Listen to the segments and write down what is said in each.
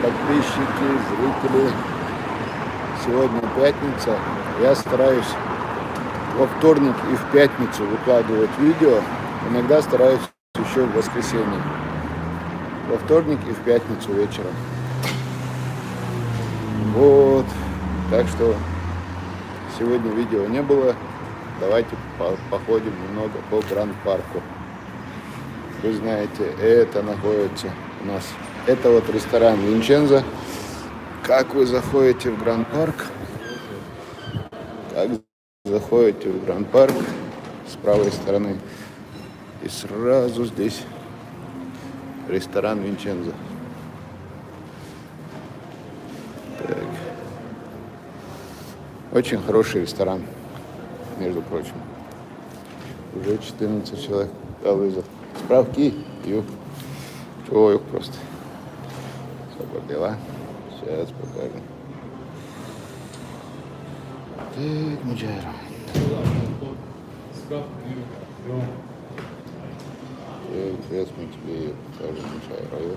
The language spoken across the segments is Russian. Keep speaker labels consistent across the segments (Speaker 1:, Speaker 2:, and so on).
Speaker 1: подписчики, зрители. Сегодня пятница. Я стараюсь во вторник и в пятницу выкладывать видео. Иногда стараюсь еще в воскресенье. Во вторник и в пятницу вечером. Вот. Так что сегодня видео не было. Давайте походим немного по Гранд-парку. Вы знаете, это находится у нас. Это вот ресторан Винчензо. Как вы заходите в Гранд-парк? С правой стороны. И сразу здесь ресторан Винчензо. Так. Очень хороший ресторан, между прочим. Уже 14 человек. Вызов. Справки. Человек просто. Супер дела. Сейчас покажем. Так, Муджайра. Сейчас мы тебе ее покажем, Муджайра.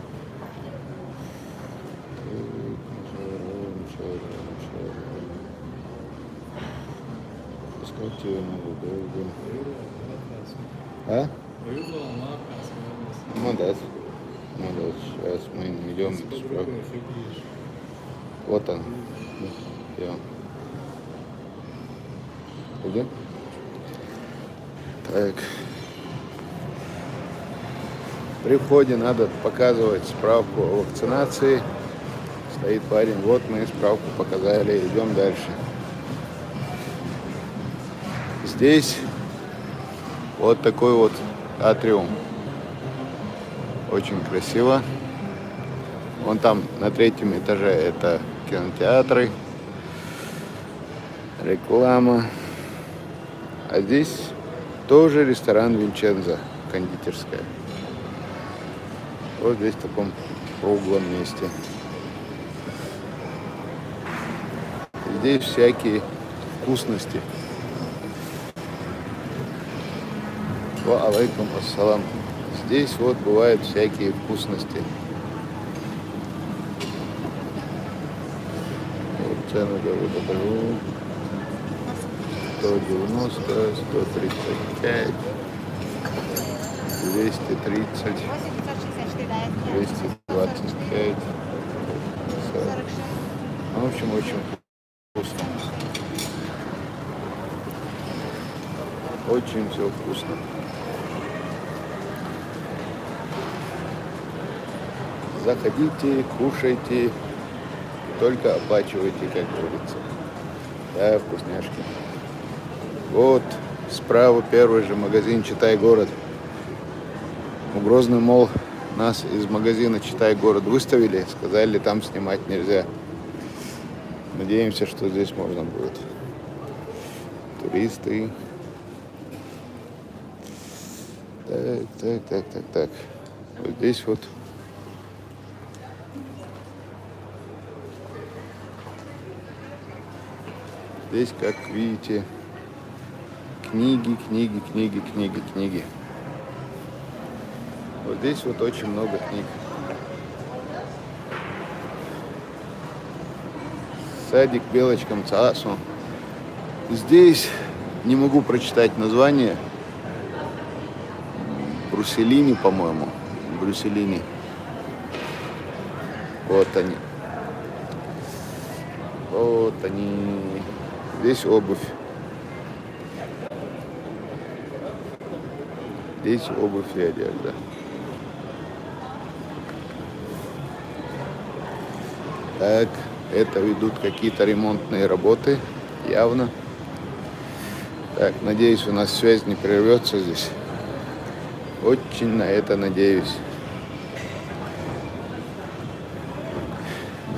Speaker 1: Искать ее надо долго. А? Молодец. Сейчас мы идем. Вот он. Идем. Так. При входе надо показывать справку о вакцинации. Стоит парень. Вот мы справку показали. Идем дальше. Здесь вот такой вот атриум. Очень красиво. Вон там на 3-м этаже это кинотеатры, реклама. А здесь тоже ресторан Винчензо, кондитерская. Вот здесь в таком круглом месте. Здесь всякие вкусности. Ва алейкум ассалам. Здесь вот бывают всякие вкусности. Вот цены покажу. 190, 135, 230, 225. В общем, очень вкусно. Очень все вкусно. Заходите, кушайте, только оплачивайте, как говорится. Да, вкусняшки. Вот справа первый же магазин «Читай город». У Грозный Молл нас из магазина «Читай город» выставили, сказали, там снимать нельзя. Надеемся, что здесь можно будет. Туристы. Так. Вот здесь вот. Здесь, как видите, книги. Вот здесь вот очень много книг. Садик Белочкам Цаасу. Здесь не могу прочитать название. Брусселини, по-моему. Брусселини. Вот они. Здесь обувь. Здесь обувь и одежда. Так, это ведут какие-то ремонтные работы, явно. Так, надеюсь, у нас связь не прервется здесь. Очень на это надеюсь.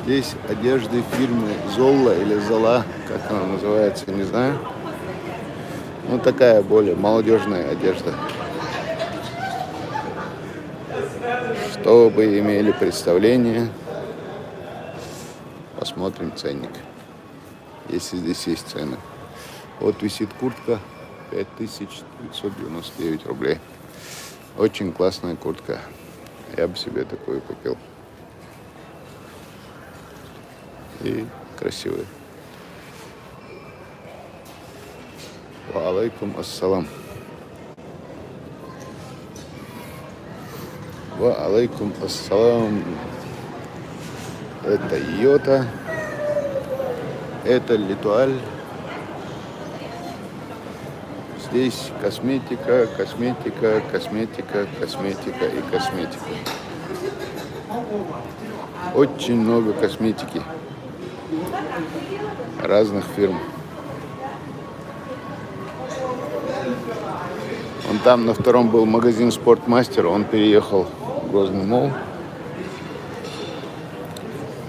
Speaker 1: Здесь одежды фирмы Золла или Зола, как она называется, не знаю. Ну, такая более молодежная одежда. Чтобы имели представление, посмотрим ценник, если здесь есть цены. Вот висит куртка 5999 рублей. Очень классная куртка. Я бы себе такую купил. и красивые. Ва алейкум ассалам. Ва алейкум ассалам. Это Йота, это Литуаль. Здесь косметика, косметика, косметика, косметика и косметика. Очень много косметики разных фирм. Вон там на втором был магазин «Спортмастер», он переехал в Грозный молл.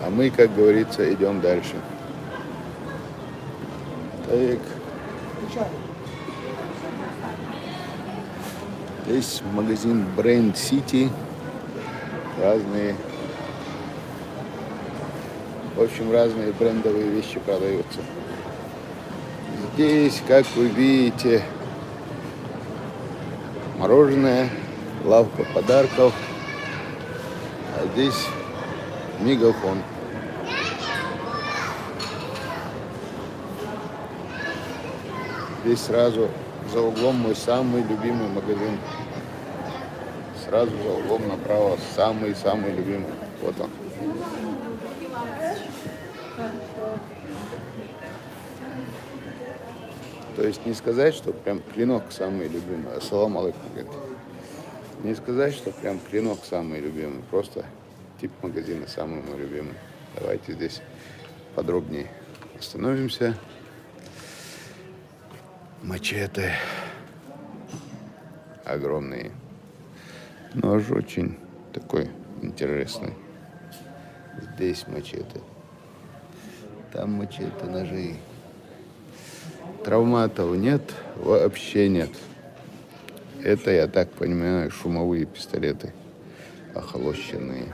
Speaker 1: А мы, как говорится, идем дальше. Так. Здесь магазин Бренд Сити. Разные, в общем, разные брендовые вещи продаются. Здесь, как вы видите, мороженое, лавка подарков. А здесь Мегафон. Здесь сразу за углом мой самый любимый магазин. Сразу за углом направо самый-самый любимый. Вот он. То есть не сказать, что прям клинок самый любимый. Ассаламу алейкум. Не сказать, что прям клинок самый любимый. Просто тип магазина самый мой любимый. Давайте здесь подробнее остановимся. Мачете огромные. Нож очень такой интересный. Здесь мачете. Там мачете, ножи. Травматов нет, вообще нет. Это, я так понимаю, шумовые пистолеты, охолощенные.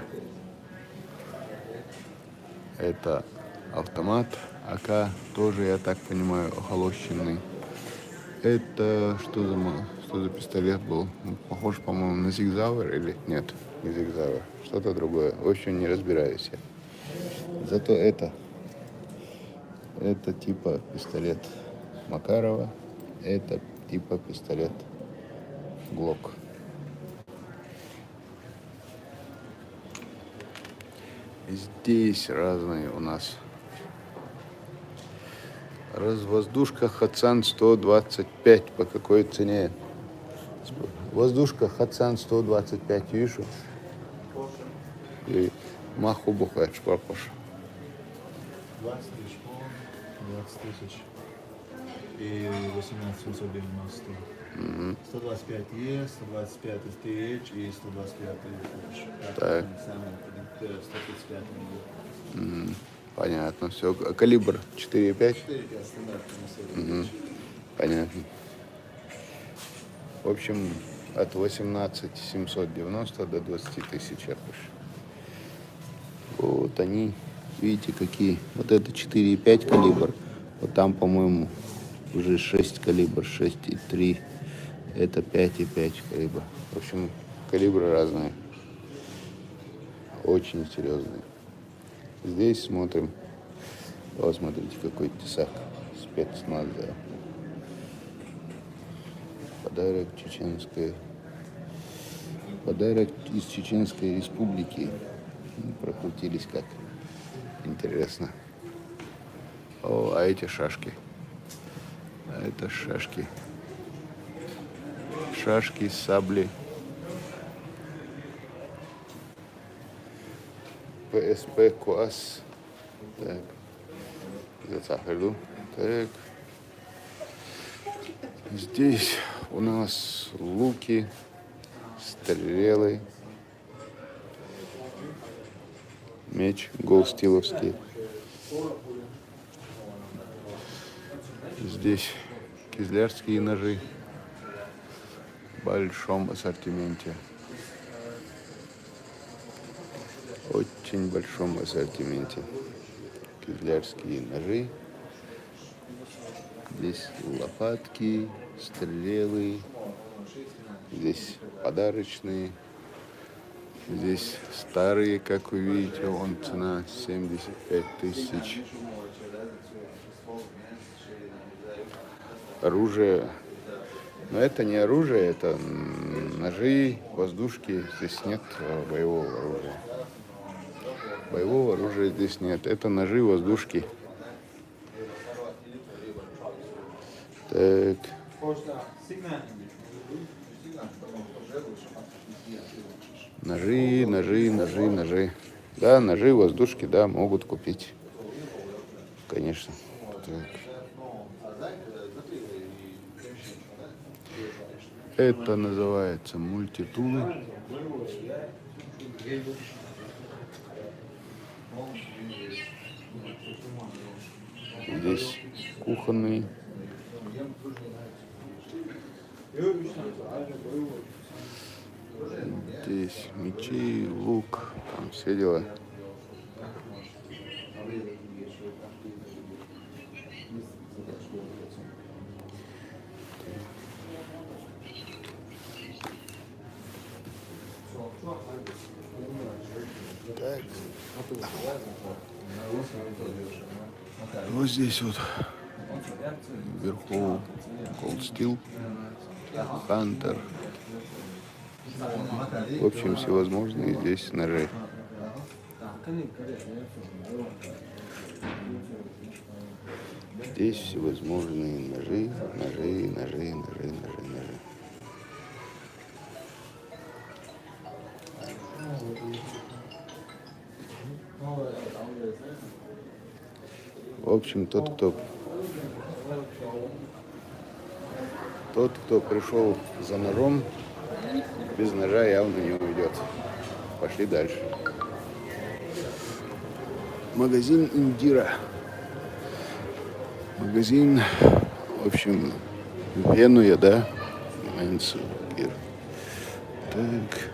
Speaker 1: Это автомат АК, тоже, я так понимаю, охолощенный. Это что за пистолет был? Похож, по-моему, на Зиг-Зауэр или нет, не Зиг-Зауэр, что-то другое. В общем, не разбираюсь я. Зато это типа пистолет Макарова, это типа пистолет Глок. Здесь разные у нас. Воздушка Хатсан 125. По какой цене? Воздушка Хатсан 125. Видишь? И маху бухает шпарпош.
Speaker 2: 20 тысяч пол, 20 тысяч и 18 790. 125 Е, 125 STH и 125 FH.
Speaker 1: Так.
Speaker 2: Самый 135 миллиметров.
Speaker 1: Понятно, все. Калибр 4,5?
Speaker 2: 4,5 стандартный.
Speaker 1: Понятно. В общем, от 18 790 до 20 тысяч FH. Вот они, видите, какие. Вот это 4,5 калибр. Вот там, по-моему, уже 6 калибр, 6,3. Это 5,5 калибр. В общем, калибры разные. Очень серьезные. Здесь смотрим. Вот смотрите, какой тесак. Спецназ, да. Подарок чеченской. Подарок из Чеченской Республики. Прокрутились как. Интересно. О, а эти шашки. А это шашки. Шашки, сабли. ПСП КУАС. Так. Зацахалю. Так. Здесь у нас луки, стрелы, меч голстиловский. Здесь кизлярские ножи в большом ассортименте. Очень большом ассортименте. Кизлярские ножи. Здесь лопатки, стрелы. Здесь подарочные. Здесь старые, как вы видите, вон цена 75 тысяч. Оружие. Но это не оружие, это ножи, воздушки. Здесь нет боевого оружия. Боевого оружия здесь нет. Это ножи, воздушки. Так. Ножи, ножи, ножи, ножи. Да, ножи, воздушки, да, могут купить. Конечно. Так. Это называется мультитулы. Здесь кухонный. Здесь мечи, лук, там все дела. Так. Вот здесь вот вверху Cold Steel, Hunter. В общем, всевозможные здесь ножи. Здесь всевозможные ножи, ножи, ножи, ножи, ножи, ножи. В общем, тот, кто пришел за ножом, без ножа явно не уйдет. Пошли дальше. Магазин Индира. Магазин, в общем, Венуя, да? Менсугир. Так.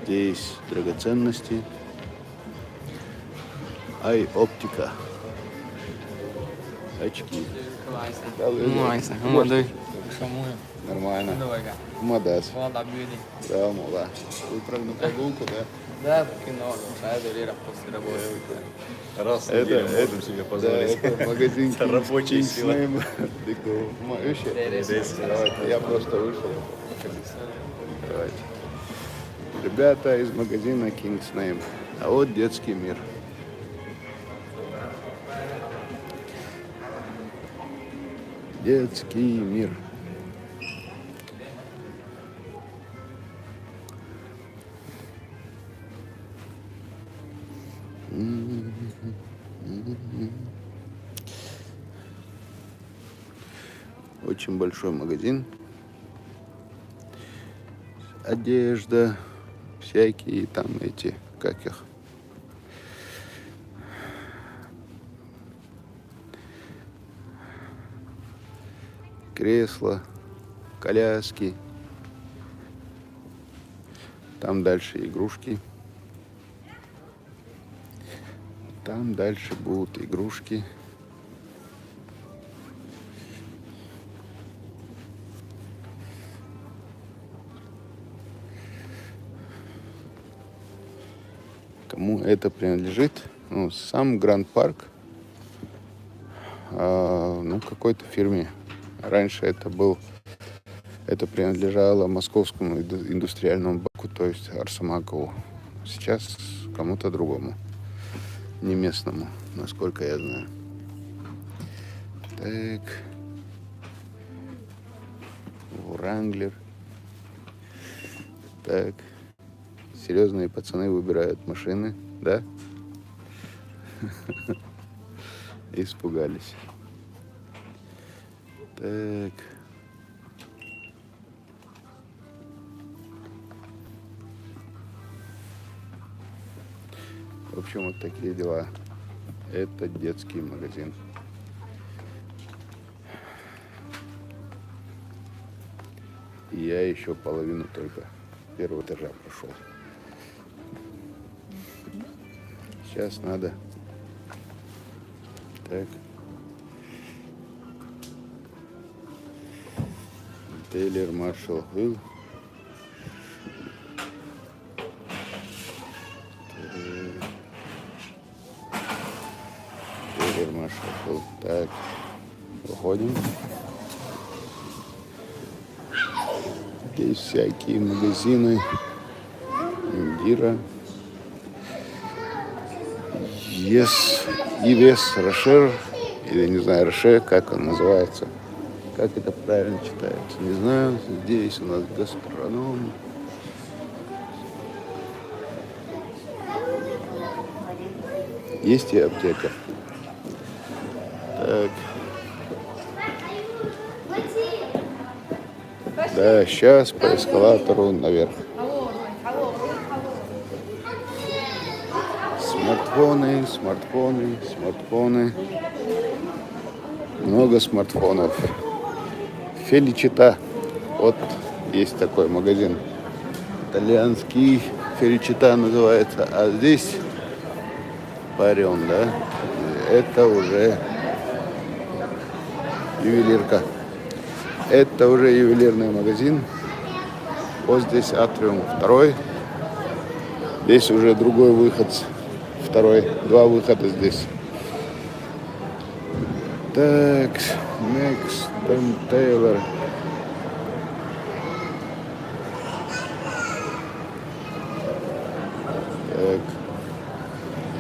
Speaker 1: Здесь драгоценности. Оптика. Очки. Нормально. Мадас. Да, мала. Вы на прогулку, да?
Speaker 3: Да, в кино, это Лера после работы.
Speaker 2: Раз в неделю можем себе позволить.
Speaker 1: Да, это магазин
Speaker 2: Это рабочая сила.
Speaker 1: Давайте, я просто вышел. Давайте. Ребята из магазина King's Name. А вот детский мир. Детский мир. Очень большой магазин. Одежда, всякие там эти, как их, кресла, коляски. Там дальше игрушки. Там дальше будут игрушки. Кому это принадлежит? Ну, сам Гранд Парк, какой-то фирме. Раньше это принадлежало Московскому индустриальному банку, то есть Арсамакову. Сейчас кому-то другому, не местному, насколько я знаю. Так, Wrangler. Так, серьезные пацаны выбирают машины, да? Испугались. Так. В общем, вот такие дела. Это детский магазин. И я еще половину только первого этажа прошел. Сейчас надо. Так. Тейлор Маршалл Хилл. Тейлор Маршалл Хилл. Так, выходим. Здесь всякие магазины. Индира. Ивес Рошер. Или не знаю, Роше, как он называется. Как это правильно читается, не знаю. Здесь у нас гастроном. Есть и аптека. Так. Да, сейчас по эскалатору наверх. Смартфоны. Много смартфонов. Феличита. Вот есть такой магазин. Итальянский. Феличита называется. А здесь Парион, да? Это уже ювелирка. Это уже ювелирный магазин. Вот здесь Атриум 2. Здесь уже другой выход. Второй. 2 выхода здесь. Так, Next, Taylor. Так.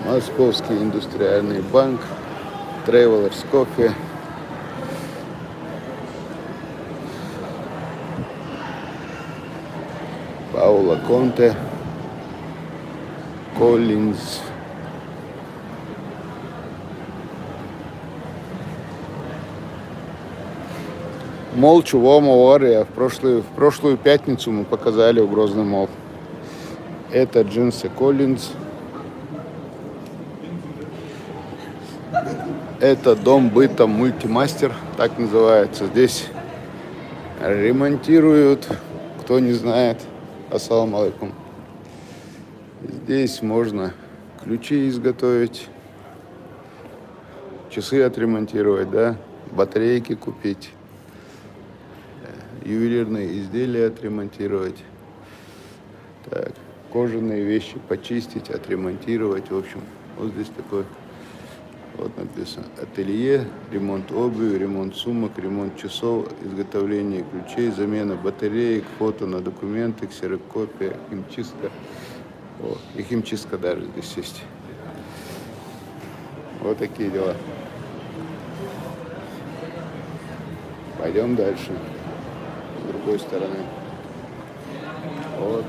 Speaker 1: Московский индустриальный банк. Travelers Coffee. Паула Конте. Коллинз. Мол Чувомовария. В прошлую пятницу мы показали в Грозный мол. Это джинсы Коллинз. Это дом быта Мультимастер, так называется. Здесь ремонтируют, кто не знает. Ассаламу алейкум. Здесь можно ключи изготовить, часы отремонтировать, да, батарейки купить, ювелирные изделия отремонтировать, так, кожаные вещи почистить, отремонтировать. В общем, вот здесь такой, вот написано: ателье, ремонт обуви, ремонт сумок, ремонт часов, изготовление ключей, замена батареек, фото на документы, ксерокопия, химчистка. О, и химчистка даже здесь есть. Вот такие дела. Пойдем дальше. С другой стороны. Вот.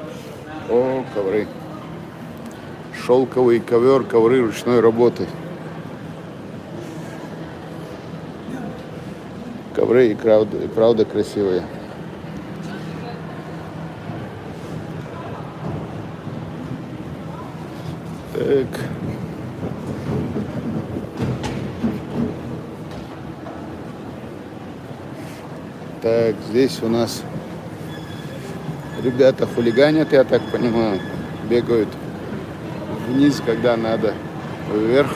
Speaker 1: О, ковры. Шелковый ковер, ковры ручной работы. Ковры и правда красивые. Так. Так, здесь у нас ребята хулиганят, я так понимаю, бегают вниз, когда надо, вверх.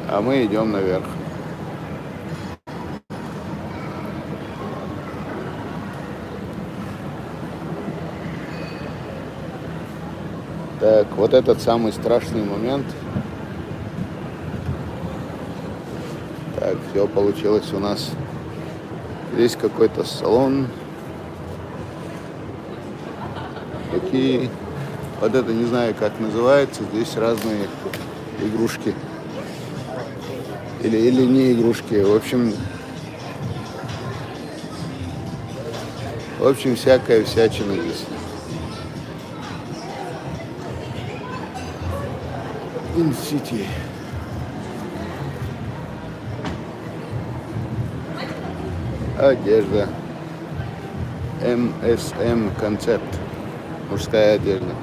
Speaker 1: А мы идем наверх. Так, вот этот самый страшный момент. Так, все получилось у нас. Здесь какой-то салон. Такие, вот это не знаю, как называется. Здесь разные игрушки. Или не игрушки. В общем, всякая всячина здесь. Инсити. Одежда. МСМ концепт. Мужская одежда.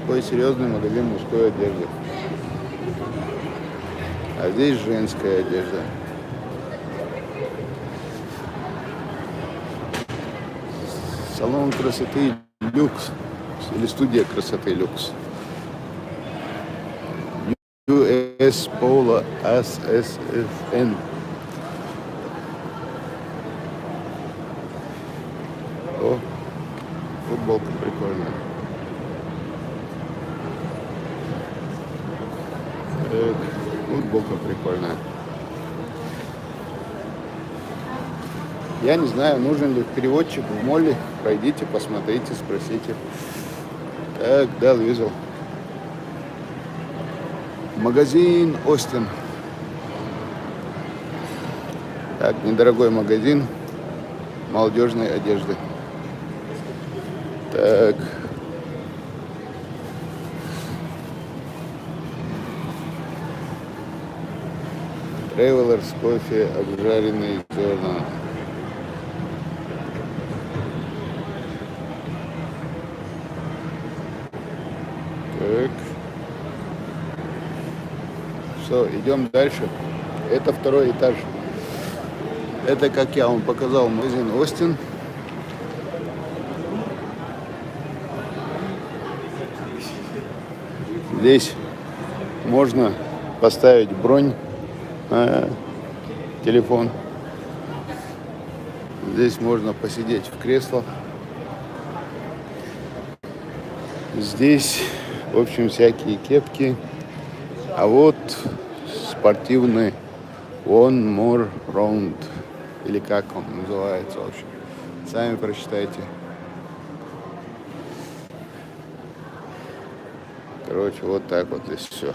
Speaker 1: Такой серьезный магазин мужской одежды. А здесь женская одежда. Салон красоты люкс. Или студия красоты люкс. С Пола ССФН. О, футболка прикольная. Так, футболка прикольная. Я не знаю, нужен ли переводчик в молле. Пройдите, посмотрите, спросите. Так, да, видел. Магазин Остин. Так, недорогой магазин молодежной одежды. Так. Travelers кофе, обжаренные зерна. Так. Все, идем дальше. Это второй этаж. Это, как я вам показал, магазин Остин. Здесь можно поставить бронь на телефон. Здесь можно посидеть в кресло. Здесь, в общем, всякие кепки. А вот спортивный One More Round. Или как он называется, в общем. Сами прочитайте. Короче, вот так вот здесь все.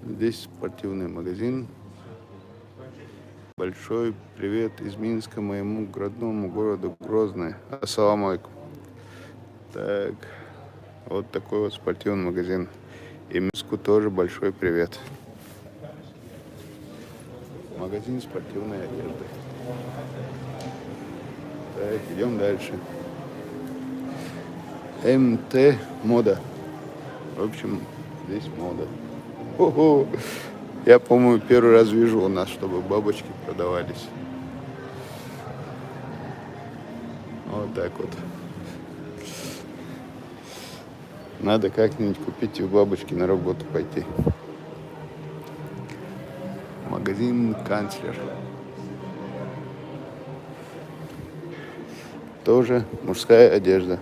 Speaker 1: Здесь спортивный магазин. Большой привет из Минска моему родному городу Грозный. Ассаламу алейкум. Так, вот такой вот спортивный магазин. И Минску тоже большой привет. Магазин спортивной одежды. Так, идем дальше. МТ Мода. В общем, здесь мода. Ого! Я, по-моему, первый раз вижу у нас, чтобы бабочки продавались. Вот так вот. Надо как-нибудь купить и в бабочки на работу пойти. Магазин Канцлер. Тоже мужская одежда.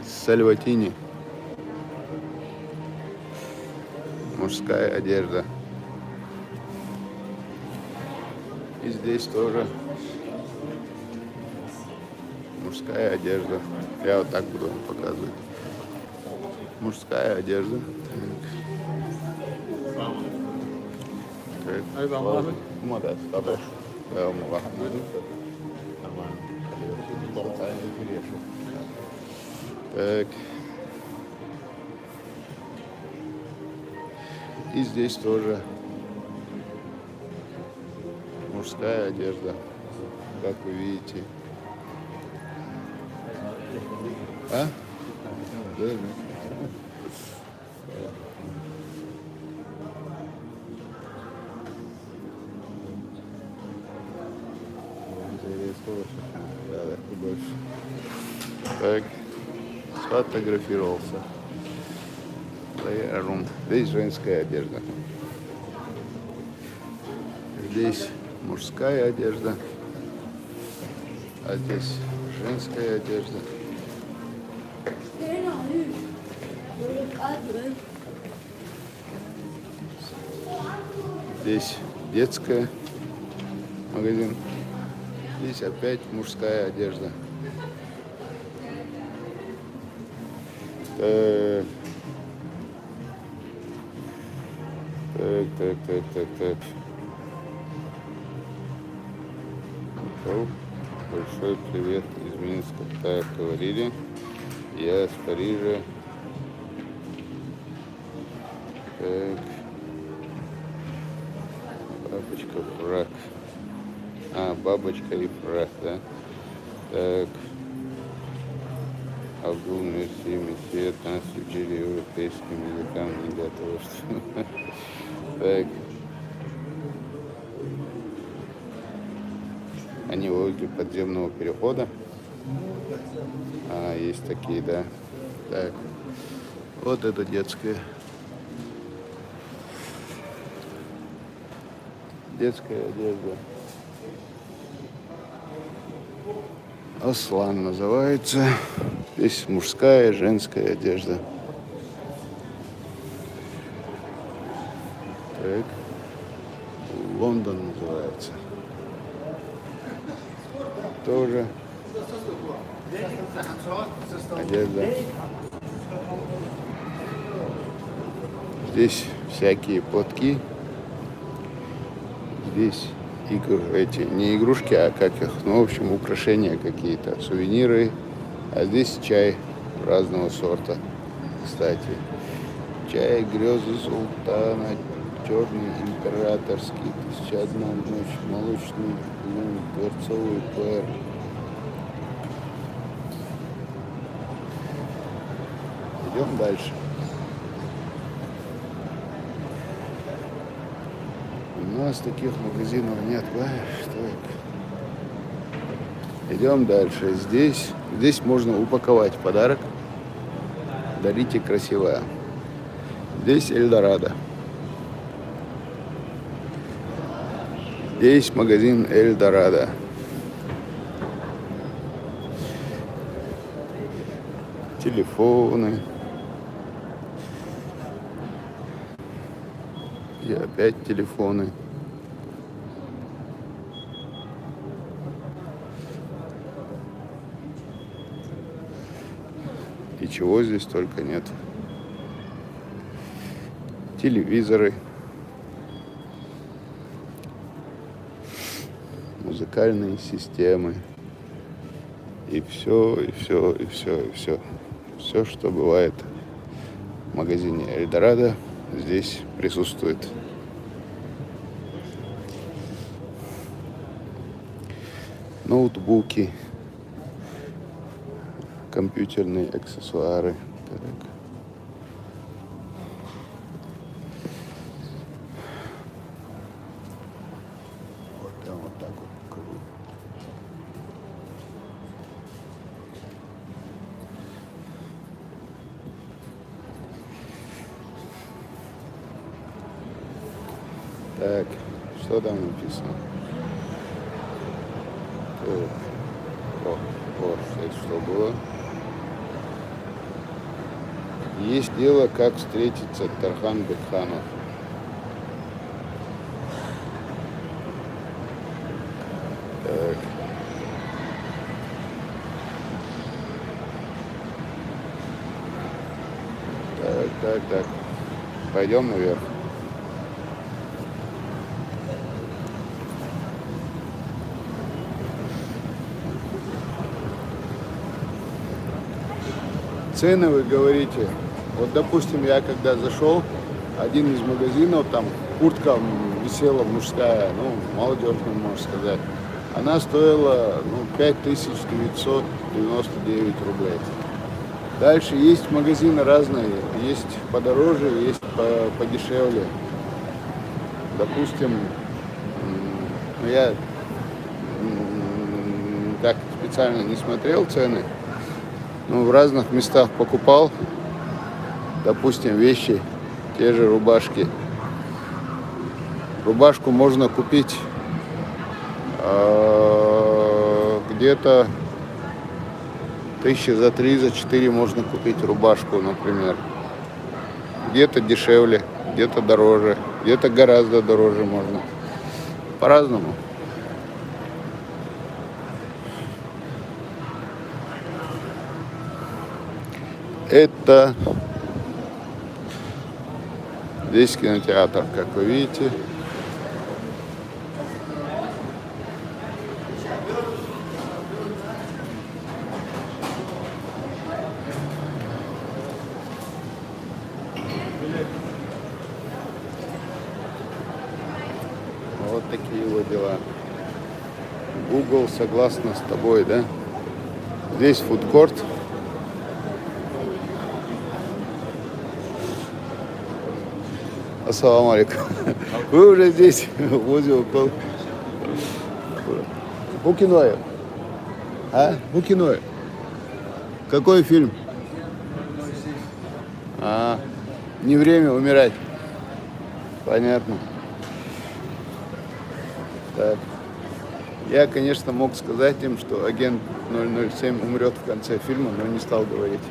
Speaker 1: Сальватини. Мужская одежда. И здесь тоже мужская одежда. Я вот так буду вам показывать. Мужская одежда. Так. И здесь тоже мужская одежда, как вы видите. А? Да, да. Да, да, больше. Так, сфотографировался. Здесь женская одежда. Здесь мужская одежда. А здесь женская одежда. Здесь детская магазин. Здесь опять мужская одежда. Так. Большой привет из Минска. Так, говорили. Я с Парижа. Так. Бабочка, фрак. Бабочка и фрак, да? Так. Абдул, мерси, месье, нас учили европейским языкам не для того, что... Так. Они возле подземного перехода. Есть такие, да. Так. Вот это детская. Детская одежда. Аслан называется. Здесь мужская, женская одежда. Так. Лондон называется. Тоже одежда. Здесь всякие платки. Здесь эти не игрушки, а как их, ну, в общем, украшения какие-то, сувениры. А здесь чай разного сорта. Кстати, чай грезы султана, черный императорский, 1001 ночь, молочный, дворцовый пэр. Идем дальше. У нас таких магазинов нет. Что это? Идем дальше. Здесь можно упаковать подарок. Дарите красивое. Здесь Эльдорадо. Здесь магазин Эльдорадо. Телефоны. И опять телефоны. И чего здесь только нет. Телевизоры. Музыкальные системы. И все. Все, что бывает в магазине Эльдорадо, здесь присутствует. Ноутбуки, компьютерные аксессуары. Так. Вот там вот так вот покажу. Так, что там написано? Вот, это что было? Есть дело, как встретиться Тархан Бекханов. Так. Пойдем наверх. Цены вы говорите. Вот, допустим, я когда зашел, один из магазинов, там куртка висела мужская, ну, молодежная, можно сказать. Она стоила, 5999 рублей. Дальше есть магазины разные, есть подороже, есть подешевле. Допустим, я так специально не смотрел цены, но в разных местах покупал, допустим, вещи, те же рубашки. Рубашку можно купить где-то 1000 за 3, за 4 можно купить рубашку, например. Где-то дешевле, где-то дороже, где-то гораздо дороже можно. По-разному. Это здесь кинотеатр, как вы видите. Вот такие вот дела. Google согласна с тобой, да? Здесь фудкорт. Ассаламу алейкум. Вы уже здесь, возле около. Букиноев. А? Букиноев. Какой фильм? Не время умирать. Понятно. Так. Я, конечно, мог сказать им, что агент 007 умрет в конце фильма, но не стал говорить.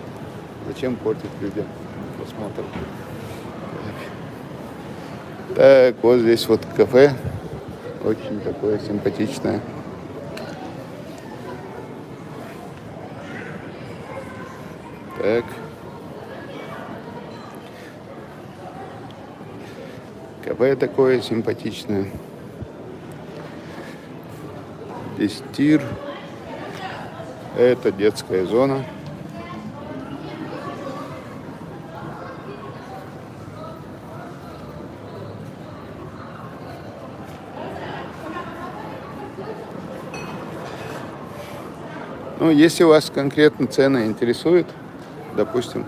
Speaker 1: Зачем портить людям просмотр? Так, вот здесь вот кафе. Очень такое симпатичное. Так. Кафе такое симпатичное. Здесь тир. Это детская зона. Ну, если вас конкретно цены интересуют, допустим,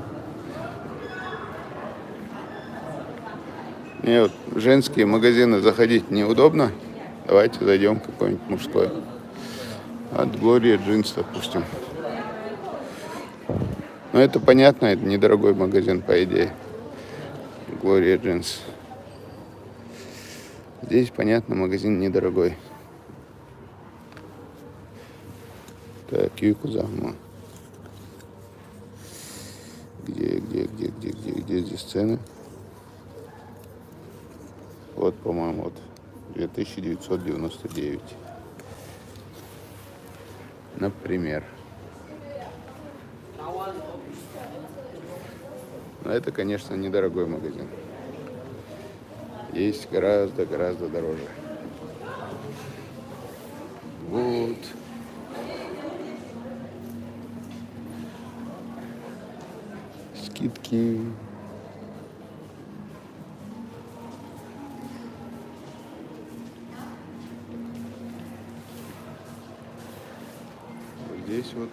Speaker 1: мне вот в женские магазины заходить неудобно, давайте зайдем в какой-нибудь мужской. От Gloria Jeans, допустим. Но это понятно, это недорогой магазин, по идее. Gloria Jeans. Здесь, понятно, магазин недорогой. Так, Юкузама. Где здесь цены? Вот, по-моему, вот 2999. Например. Но это, конечно, недорогой магазин. Есть гораздо дороже. Вот. Скидки. Вот здесь вот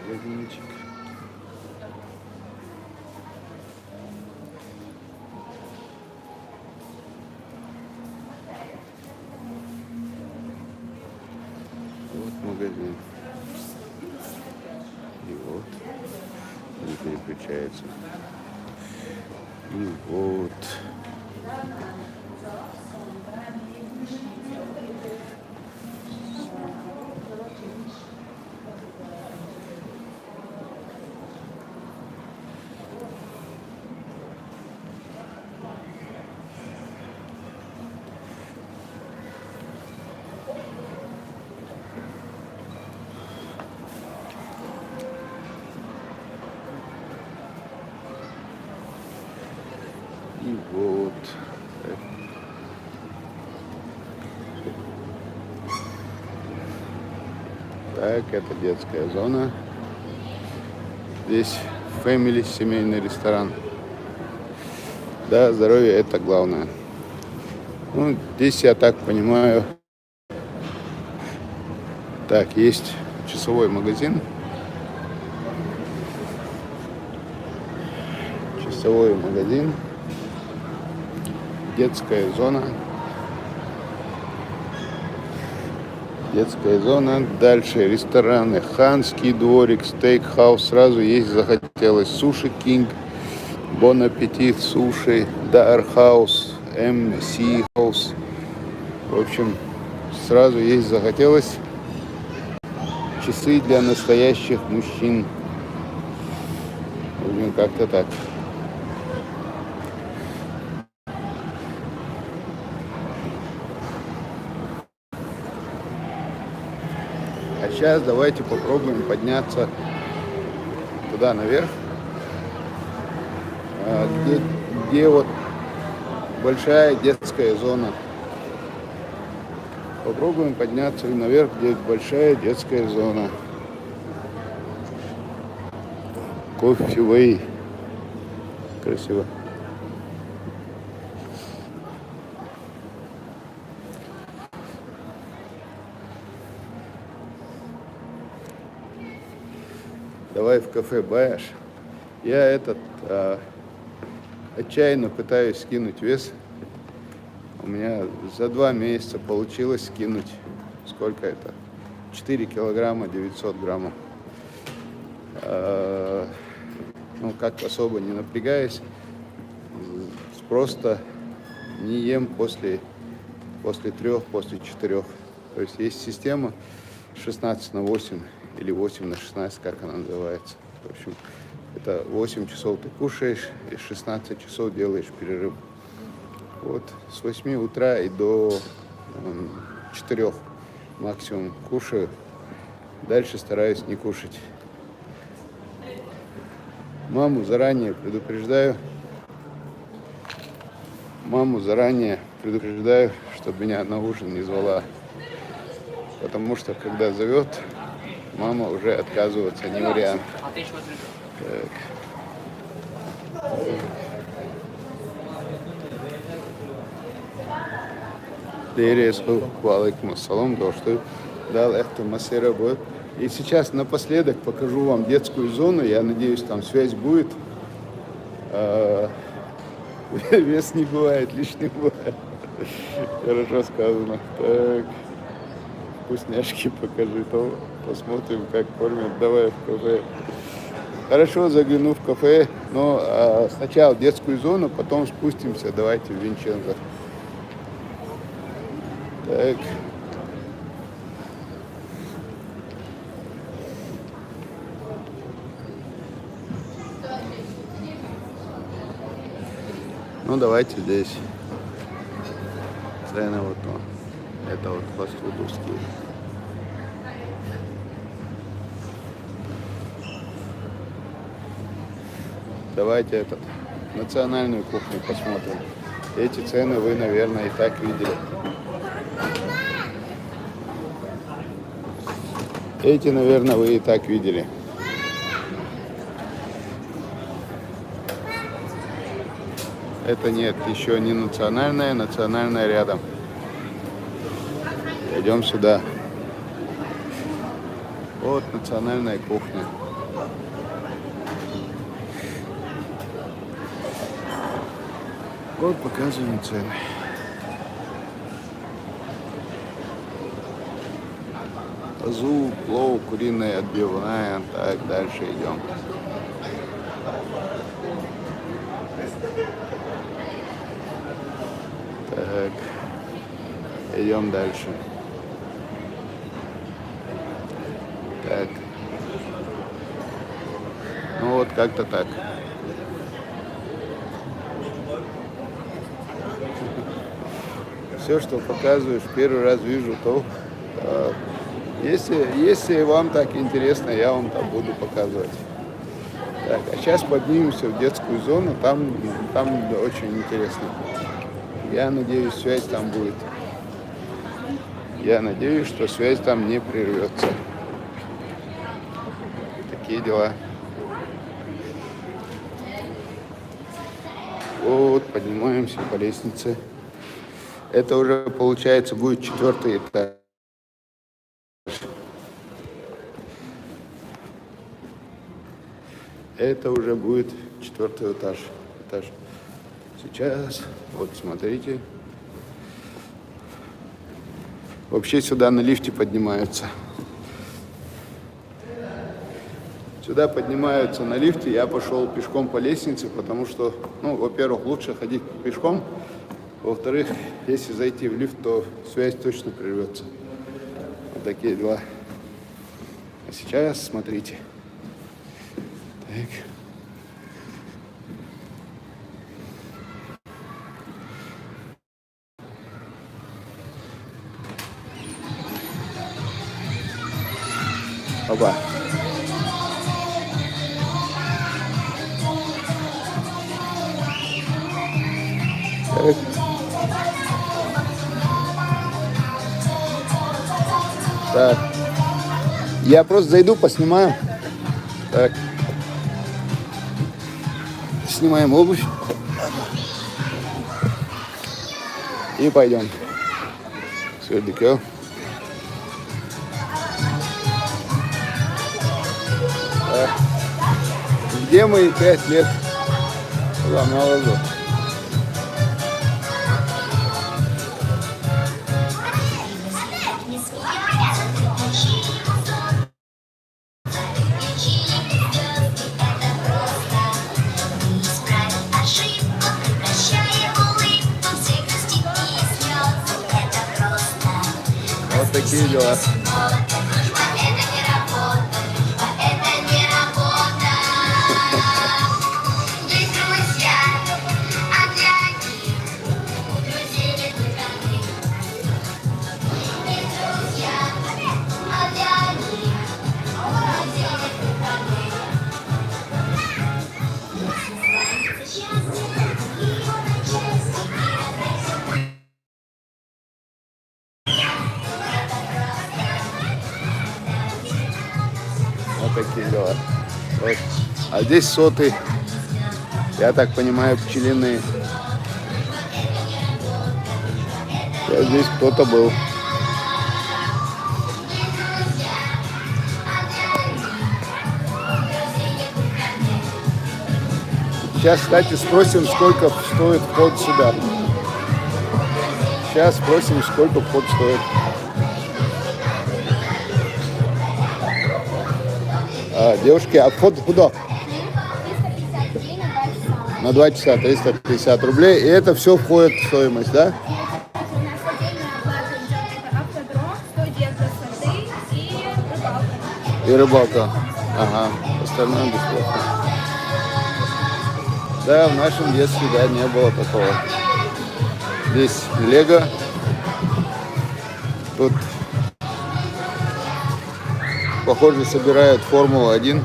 Speaker 1: магазинчик. Вот магазин. И вот. Не переключается. И вот. И вот. Так, это детская зона. Здесь family, семейный ресторан. Да, здоровье это главное. Ну, здесь, я так понимаю, так, есть часовой магазин. Часовой магазин. Детская зона. Детская зона. Дальше рестораны. Ханский дворик, стейкхаус. Сразу есть захотелось. Суши Кинг, Бон Аппетит, суши, Дар Хаус, МС Хаус. В общем, сразу есть захотелось. Часы для настоящих мужчин. В общем, как-то так. А сейчас давайте попробуем подняться туда наверх, где вот большая детская зона. Попробуем подняться наверх, где большая детская зона. Кофе-вей. Красиво. Давай в кафе Бааш. Я отчаянно пытаюсь скинуть вес. У меня за 2 месяца получилось скинуть, сколько это? 4 килограмма 900 граммов. Ну, как особо не напрягаясь, просто не ем после 3, после 4. То есть есть система 16/8 или 8/16, как она называется. В общем, это 8 часов ты кушаешь и 16 часов делаешь перерыв. Вот с 8 утра и до 4 максимум кушаю. Дальше стараюсь не кушать. Маму заранее предупреждаю, чтобы меня на ужин не звала. Потому что, когда зовет, мама уже отказываться не вариант. Так. И сейчас напоследок покажу вам детскую зону. Я надеюсь, там связь будет. Вес не бывает, лишний бывает. Хорошо сказано. Так. Вкусняшки покажи, то посмотрим, как кормят. Давай в кафе. Хорошо, загляну в кафе, но сначала детскую зону, потом спустимся. Давайте в Винченцо. Так. Ну, давайте здесь. Цены вот, это вот фастфудовские. Давайте национальную кухню посмотрим. Эти цены вы, наверное, и так видели. Эти, наверное, вы и так видели. Это нет, еще не национальная, национальная рядом. Идем сюда. Вот национальная кухня. Вот показываем цены. Азу, плов, куриная отбивная. Так, дальше идем. Так, идем дальше. Так. Ну вот как-то так. Все, что показываешь, первый раз вижу, то если вам так интересно, я вам там буду показывать. Так, а сейчас поднимемся в детскую зону, там очень интересно. Я надеюсь, связь там будет. Я надеюсь, что связь там не прервется. Такие дела. Вот, поднимаемся по лестнице. Это уже, получается, будет 4-й этаж. Это уже будет 4-й этаж. Сейчас, вот смотрите. Вообще сюда на лифте поднимаются. Сюда поднимаются на лифте. Я пошел пешком по лестнице, потому что, ну, во-первых, лучше ходить пешком. Во-вторых, если зайти в лифт, то связь точно прервется. Вот такие дела. А сейчас смотрите. Так. Опа. Так. Так. Я просто зайду, поснимаю. Так. Снимаем обувь. И пойдем. Все, дикё. Где мои 5 лет? Ладно, ладно. дела. Вот такие дела. Вот. А здесь соты, я так понимаю, пчелиные. Здесь кто-то был. Сейчас, кстати, спросим, сколько стоит вход сюда. Сейчас спросим, сколько вход стоит. Девушки, а вход куда?
Speaker 4: 350 рублей
Speaker 1: На 2 часа 350 рублей. И это все входит в стоимость, да?
Speaker 4: У нас отдельная оплата идет, это автодром, студия красоты и рыбалка.
Speaker 1: И рыбалка. Ага. Остальное бесплатно. Да, в нашем детстве, да, не было такого. Здесь Лего. Тут, похоже, собирают Формулу-1.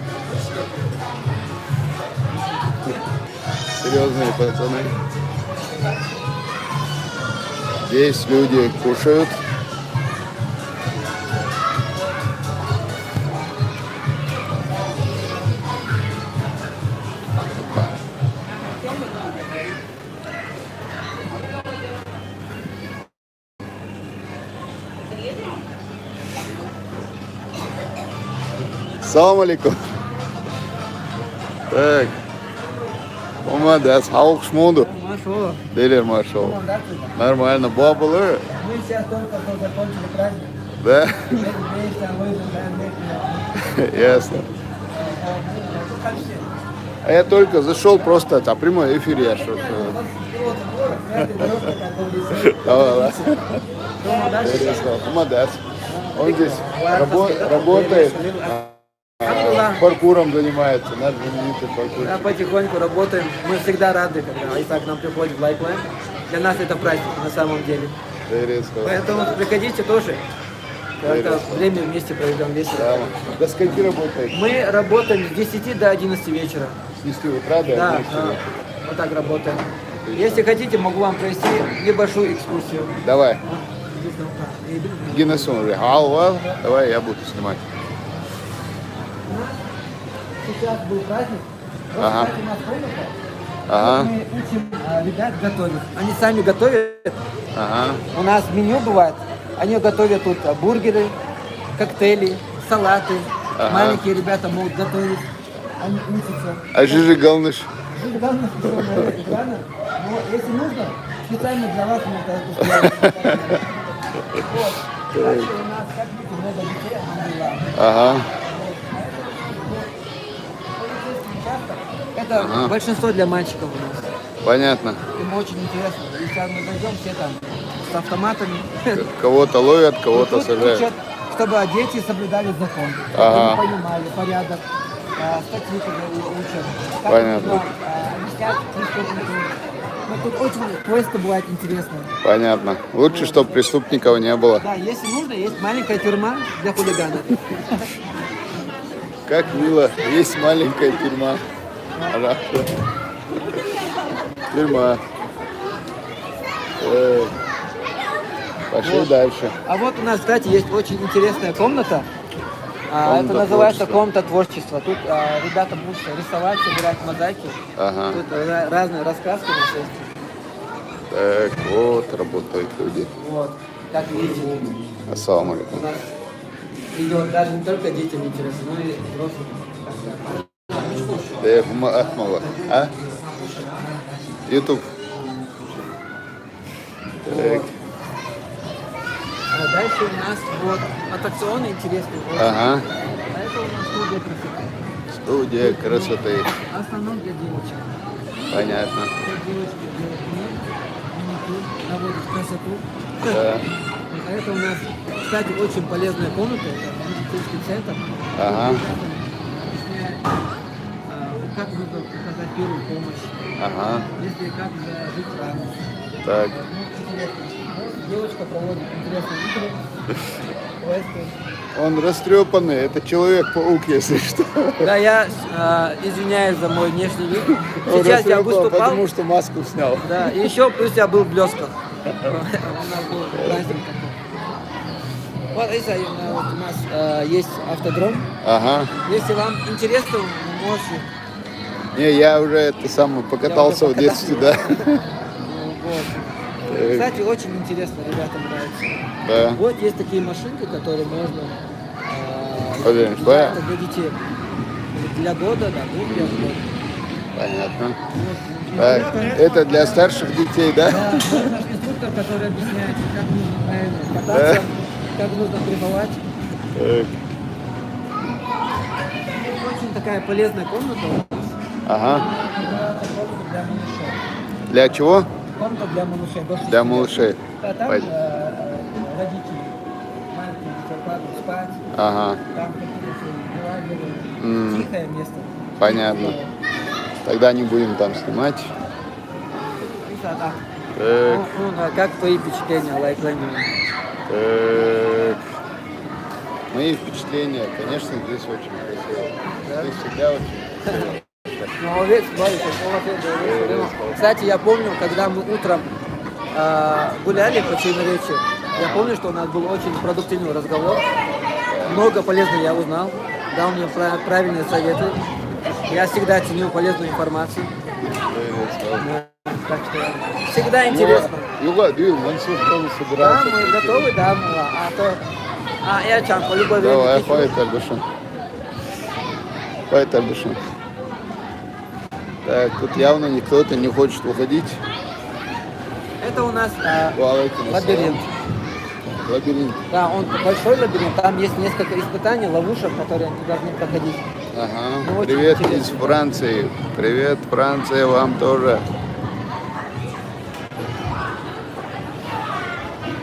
Speaker 1: Серьезные пацаны. Здесь люди кушают. Салам алейкум. Так. Молодец. Хаук шмунду.
Speaker 5: Машо,
Speaker 1: Делер маршал. Нормально. Бабылы.
Speaker 5: мы сейчас только что закончили праздник.
Speaker 1: Да?
Speaker 5: Вместе выйдем,
Speaker 1: Ясно. А я только зашел просто, а прямой эфир я что-то. Молодец. Он здесь работает, паркуром занимается, наш знаменитый
Speaker 5: Да,
Speaker 1: паркурщик.
Speaker 5: потихоньку работаем. Мы всегда рады, когда Исаак к нам приходит в Лайкленд. Для нас это праздник на самом деле. Поэтому приходите тоже. Как-то время вместе проведем весело.
Speaker 1: До скольки работает?
Speaker 5: Мы работаем с 10 до 11 вечера.
Speaker 1: С 10 утра до
Speaker 5: Да,
Speaker 1: 11
Speaker 5: да.
Speaker 1: вечера.
Speaker 5: Вот так работаем. Если хотите, могу вам провести небольшую экскурсию.
Speaker 1: Давай.
Speaker 5: Здесь на утро. Я иду.
Speaker 1: Гиннессон уже. Давай я буду снимать.
Speaker 5: Сейчас был праздник.
Speaker 1: Ага.
Speaker 5: Кстати, у нас комната.
Speaker 1: Ага.
Speaker 5: Мы учим ребят готовить. Они сами готовят.
Speaker 1: Ага.
Speaker 5: У нас меню бывает. Они готовят тут бургеры, коктейли, салаты.
Speaker 1: Ага.
Speaker 5: Маленькие ребята могут готовить. Они учатся.
Speaker 1: А Жижи Галныш?
Speaker 5: Главное, что на экране. Но если нужно, специально для вас мы это сделаем. Вот. Дальше у нас, как видите, много детей, алхамдулилlah.
Speaker 1: Ага.
Speaker 5: Это большинство для мальчиков у нас.
Speaker 1: Понятно.
Speaker 5: Им очень интересно. И сейчас мы зайдем все там с автоматами.
Speaker 1: Кого-то ловят, кого-то
Speaker 5: Тут
Speaker 1: сажают.
Speaker 5: учат, чтобы дети соблюдали закон.
Speaker 1: Ага.
Speaker 5: Чтобы они понимали порядок. Статьи учат. Как
Speaker 1: Понятно.
Speaker 5: нужно, объяснять преступнику. Ну, тут очень квесты бывают интересные.
Speaker 1: Понятно. Лучше, чтобы преступников не было.
Speaker 5: Да, если нужно, есть маленькая тюрьма для хулиганов.
Speaker 1: Как мило. Есть маленькая тюрьма. Хорошо. Тюрьма. Пошли
Speaker 5: Вот.
Speaker 1: дальше.
Speaker 5: А вот у нас, кстати, есть очень интересная комната.
Speaker 1: Комната
Speaker 5: Это называется
Speaker 1: творчества.
Speaker 5: комната творчества. Тут ребята будут рисовать, собирать мозаики.
Speaker 1: Ага.
Speaker 5: Тут разные раскраски у нас есть.
Speaker 1: Так, вот работают люди.
Speaker 5: Вот. Как видите,
Speaker 1: Ассаламу
Speaker 5: у
Speaker 1: алейкум.
Speaker 5: нас идет даже не только детям интересно, но и взрослым.
Speaker 1: Ахмала. А? Ютуб. Так.
Speaker 5: А дальше у нас вот аттракционы интересные. очень.
Speaker 1: Ага.
Speaker 5: А это у нас студия красоты.
Speaker 1: Студия красоты.
Speaker 5: В основном для девочек.
Speaker 1: Понятно.
Speaker 5: Для девочки делают маникюр, наводят красоту.
Speaker 1: Да.
Speaker 5: Вот А это у нас, кстати, очень полезная комната. Это медицинский центр.
Speaker 1: Ага.
Speaker 5: Объясняет, как нужно оказать первую помощь.
Speaker 1: Ага.
Speaker 5: Если как зажить рану.
Speaker 1: Так.
Speaker 5: Девочка проводит интересные игры. Квесты.
Speaker 1: Он растрепанный, это Человек-паук, если что.
Speaker 5: Да, я извиняюсь за мой внешний вид.
Speaker 1: Он
Speaker 5: Сейчас я
Speaker 1: растрепан,
Speaker 5: выступал.
Speaker 1: потому что маску снял.
Speaker 5: Да, и еще плюс я был в блесках. У нас был праздник такой. Вот, Исай, вот у нас есть автодром.
Speaker 1: Ага.
Speaker 5: Если вам интересно, вы можете.
Speaker 1: Не, я уже это самое покатался в детстве, да.
Speaker 5: Вот. Кстати, очень интересно, ребятам нравится.
Speaker 1: Да.
Speaker 5: Вот есть такие машинки, которые можно
Speaker 1: Подожди,
Speaker 5: для детей. Для года, да, 2 лет.
Speaker 1: Понятно.
Speaker 5: Вот.
Speaker 1: Так, это для старших детей, да?
Speaker 5: Да, вот наш инструктор, который объясняет, как нужно правильно кататься, как нужно прибывать.
Speaker 1: Так.
Speaker 5: Очень такая полезная комната у нас.
Speaker 1: Ага.
Speaker 5: Это комната для малышей.
Speaker 1: Для чего?
Speaker 5: Комната для малышей. До 6
Speaker 1: Для
Speaker 5: лет.
Speaker 1: малышей.
Speaker 5: А там
Speaker 1: Понятно.
Speaker 5: родители, маленькие детей кладут спать,
Speaker 1: Ага.
Speaker 5: там какие-то дела делают. Тихое место.
Speaker 1: Понятно. Тогда не будем там снимать.
Speaker 5: И так.
Speaker 1: Так.
Speaker 5: Как твои впечатления о Лайкленде?
Speaker 1: Так. Мои впечатления, конечно, здесь очень красиво. Здесь всегда очень красиво.
Speaker 5: Молодец, молодец, молодец. Кстати, я помню, когда мы утром гуляли по Черноречи, я помню, что у нас был очень продуктивный разговор. Много полезного я узнал, дал мне правильные советы. Я всегда ценю полезную информацию. Так что всегда интересно.
Speaker 1: Юга, Дюл, Мансур тоже
Speaker 5: Да,
Speaker 1: собирается.
Speaker 5: мы готовы, да. Я чам, по любой
Speaker 1: Давай,
Speaker 5: времени.
Speaker 1: хватит, Альбушин. Хватит, Альбушин. Так, тут явно никто-то не хочет уходить.
Speaker 5: Это у нас
Speaker 1: Валайкум
Speaker 5: лабиринт.
Speaker 1: ассалам. Лабиринт.
Speaker 5: Да, он большой лабиринт, там есть несколько испытаний, ловушек, которые вы должны проходить.
Speaker 1: Ага.
Speaker 5: Ну, очень
Speaker 1: Привет из
Speaker 5: интересно.
Speaker 1: Франции. Привет, Франция, вам тоже.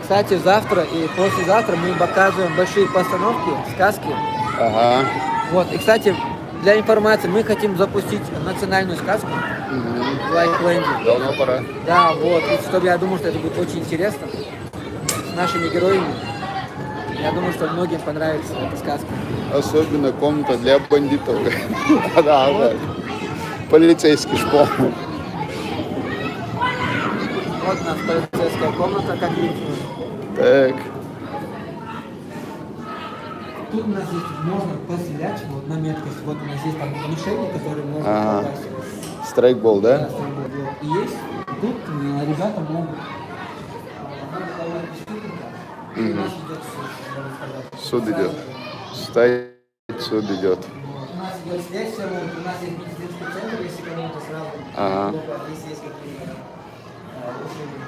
Speaker 5: Кстати, завтра и послезавтра мы показываем большие постановки, сказки.
Speaker 1: Ага.
Speaker 5: Вот, и, кстати, для информации, мы хотим запустить национальную сказку в Лайкленде.
Speaker 1: Давно пора.
Speaker 5: Да, вот, и чтобы я думаю, что это будет очень интересно с нашими героями. Я думаю, что многим понравится эта сказка.
Speaker 1: Особенно комната для бандитов. Да, да. Полицейский шпол.
Speaker 5: Вот у нас полицейская комната, как видите.
Speaker 1: Так.
Speaker 5: Тут у нас есть, можно пострелять, вот на меткость. Вот у нас есть там мишени, которые можно попасть.
Speaker 1: Страйкбол,
Speaker 5: Да,
Speaker 1: да?
Speaker 5: стрельбу. И есть, тут ребята могут. У нас идет
Speaker 1: Суд идет. Стоит, суд идет.
Speaker 5: У нас идет следствие, у нас есть медицинский центр, если кому-то сразу,
Speaker 1: Ага.
Speaker 5: если есть какие-то решения.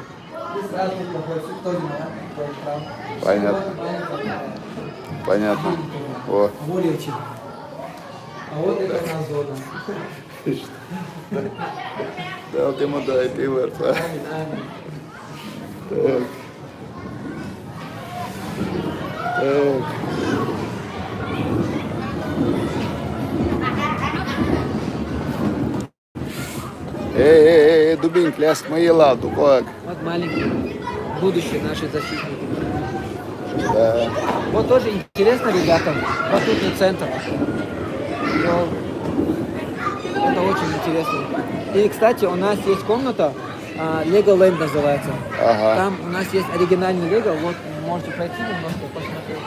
Speaker 5: И сразу какой суд, кто виноват, кто прав.
Speaker 1: Понятно. Понятно. О.
Speaker 5: Более чем. А вот это у нас зона.
Speaker 1: Да, ты модай, ты верта.
Speaker 5: Амин.
Speaker 1: Так. Так. Эй, дубин, пляс мои ладу, как?
Speaker 5: Вот маленькие, будущее наши защитники.
Speaker 1: Да.
Speaker 5: Вот тоже интересно ребятам, батутный центр. Но это очень интересно. И, кстати, у нас есть комната, Lego Land называется.
Speaker 1: Ага.
Speaker 5: Там у нас есть оригинальный Лего, вот можете пройти немножко посмотреть.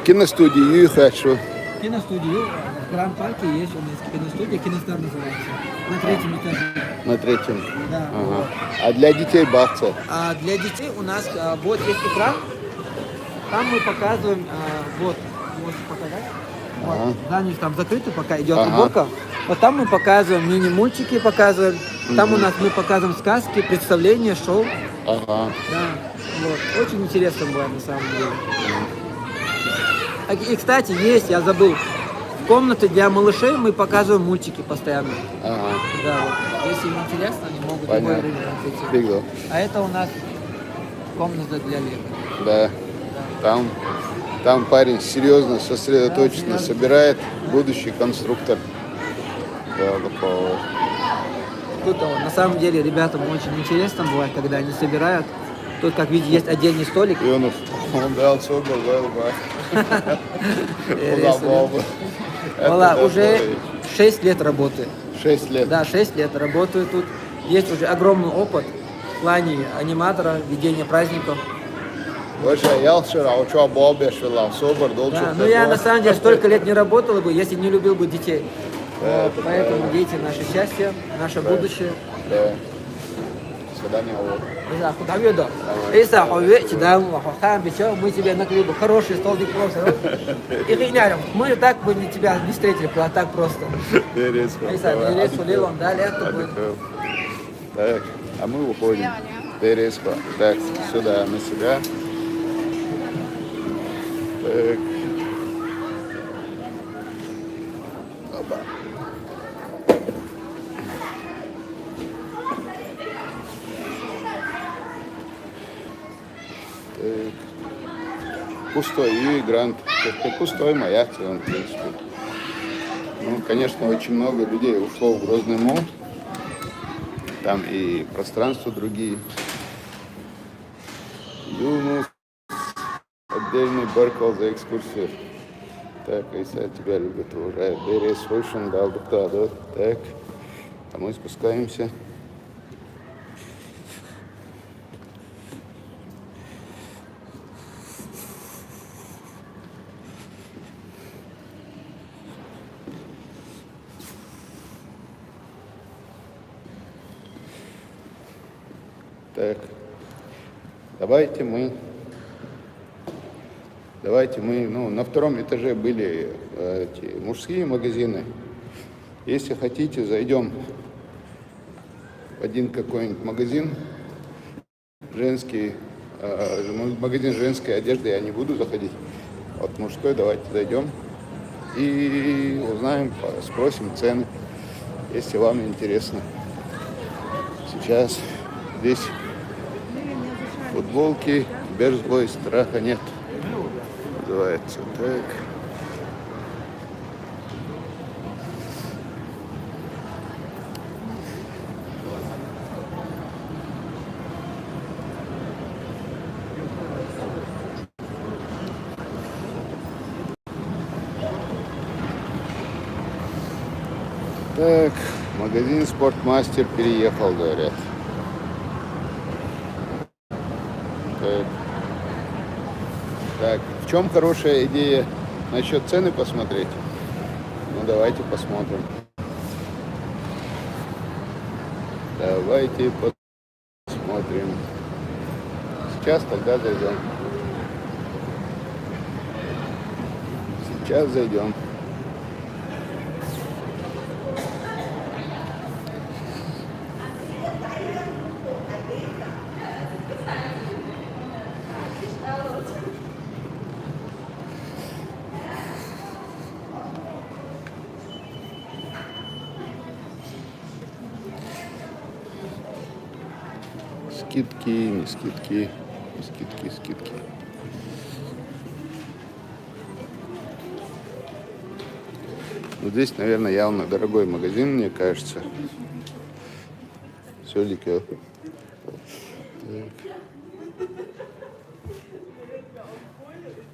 Speaker 1: Киностудию хочу.
Speaker 5: Киностудию в Гранд-парке есть у нас киностудия, Киностар называется. На 3-м этаже.
Speaker 1: На 3-м.
Speaker 5: Да.
Speaker 1: Ага. А для детей бахца?
Speaker 5: А для детей у нас вот есть экран, там мы показываем, вот, можете показать. Вот,
Speaker 1: Ага.
Speaker 5: здание там закрыто, пока идет
Speaker 1: Ага.
Speaker 5: уборка. Вот там мы показываем мини-мультики, показываем. Там у нас мы показываем сказки, представления, шоу.
Speaker 1: Ага.
Speaker 5: Да, вот. Очень интересно было на самом деле. И, кстати, есть, я забыл, в комнате для малышей мы показываем мультики постоянно.
Speaker 1: Ага.
Speaker 5: Да, вот. Если им интересно, они могут
Speaker 1: Понятно.
Speaker 5: любое время прийти.
Speaker 1: Фига.
Speaker 5: А это у нас комната для лего.
Speaker 1: Да. Там парень серьезно, сосредоточенно собирает будущий конструктор.
Speaker 5: Тут на самом деле ребятам очень интересно бывает, когда они собирают. Тут, как видите, есть отдельный столик.
Speaker 1: Юнус, он дал собор,
Speaker 5: Вала, уже 6 лет работаю.
Speaker 1: 6 лет.
Speaker 5: Да, 6 лет работаю тут. Есть уже огромный опыт в плане аниматора, ведения праздников. Да, но я на самом деле столько лет не работал бы, если не любил бы детей. Вот, поэтому дети наше счастье, наше будущее.
Speaker 1: Да. Свидания.
Speaker 5: Иса, куда веду? Иса, ховечи, да, мы тебе наклеили хороший столбик просто. И рядом, мы так бы тебя не встретили, а так просто. Иса, да, лето будет.
Speaker 1: Так, а мы уходим. Так, сюда, на себя. Так. Опа. Так. Пустой и грант. Пустой маяк, он, в принципе. Ну, конечно, очень много людей ушло в Грозный мол. Там и пространства другие. Юнус отдельный баркал за экскурсию. Так, Иса тебя любит, уважает. Берес Войшин дал доктор. Так, а мы спускаемся. Так, давайте мы, ну, на втором этаже были эти мужские магазины. Если хотите, зайдем в один какой-нибудь магазин женский, магазин женской одежды, я не буду заходить. Вот мужской, давайте зайдем и узнаем, спросим цены, если вам интересно. Сейчас здесь футболки, Берзбой, страха нет, называется так. Так, магазин Спортмастер переехал, говорят. Так, в чем хорошая идея насчет цены посмотреть? Ну, давайте посмотрим. Давайте посмотрим. Сейчас тогда зайдем. Сейчас зайдем. Скидки, не скидки, скидки. Ну, здесь, наверное, явно дорогой магазин, мне кажется. Все ликер.